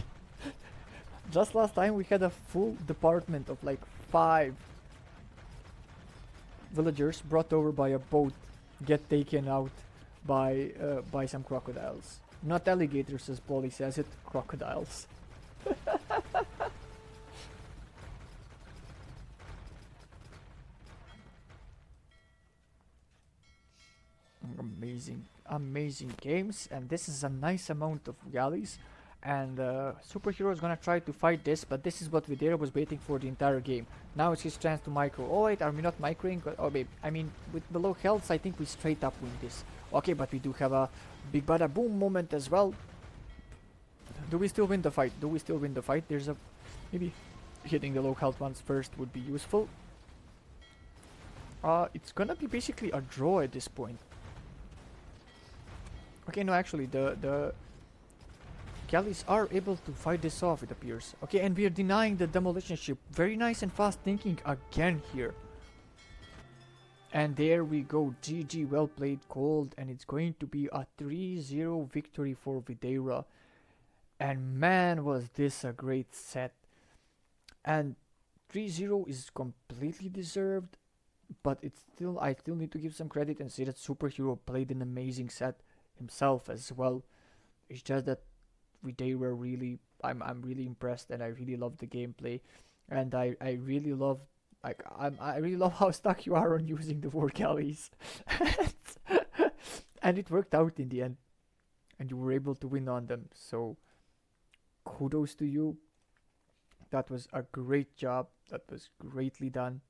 Just last time we had a full department of like 5 villagers brought over by a boat get taken out by some crocodiles. Not alligators as Polly says it, crocodiles. Amazing, amazing games, and this is a nice amount of galleys. And Superhero is gonna try to fight this, but this is what Videira was waiting for the entire game. Now it's his chance to micro. Oh wait, are we not microing? Oh babe, I mean, with below health, I think we straight up win this. Okay, but we do have a big bada boom moment as well. Do we still win the fight? Do we still win the fight? There's a... maybe hitting the low health ones first would be useful. It's gonna be basically a draw at this point. Okay, no, actually, the galleys are able to fight this off, it appears. Okay, and we are denying the demolition ship. Very nice and fast thinking again here. And there we go. GG, well played, Cold. And it's going to be a 3-0 victory for Videira. And man, was this a great set. And 3-0 is completely deserved. But it's still, I still need to give some credit and say that Superhero played an amazing set himself as well. It's just that Videira really, I'm really impressed, and I really love the gameplay, and I really love, like, I really love how stuck you are on using the war galleys, and it worked out in the end, and you were able to win on them. So kudos to you. That was a great job. That was greatly done.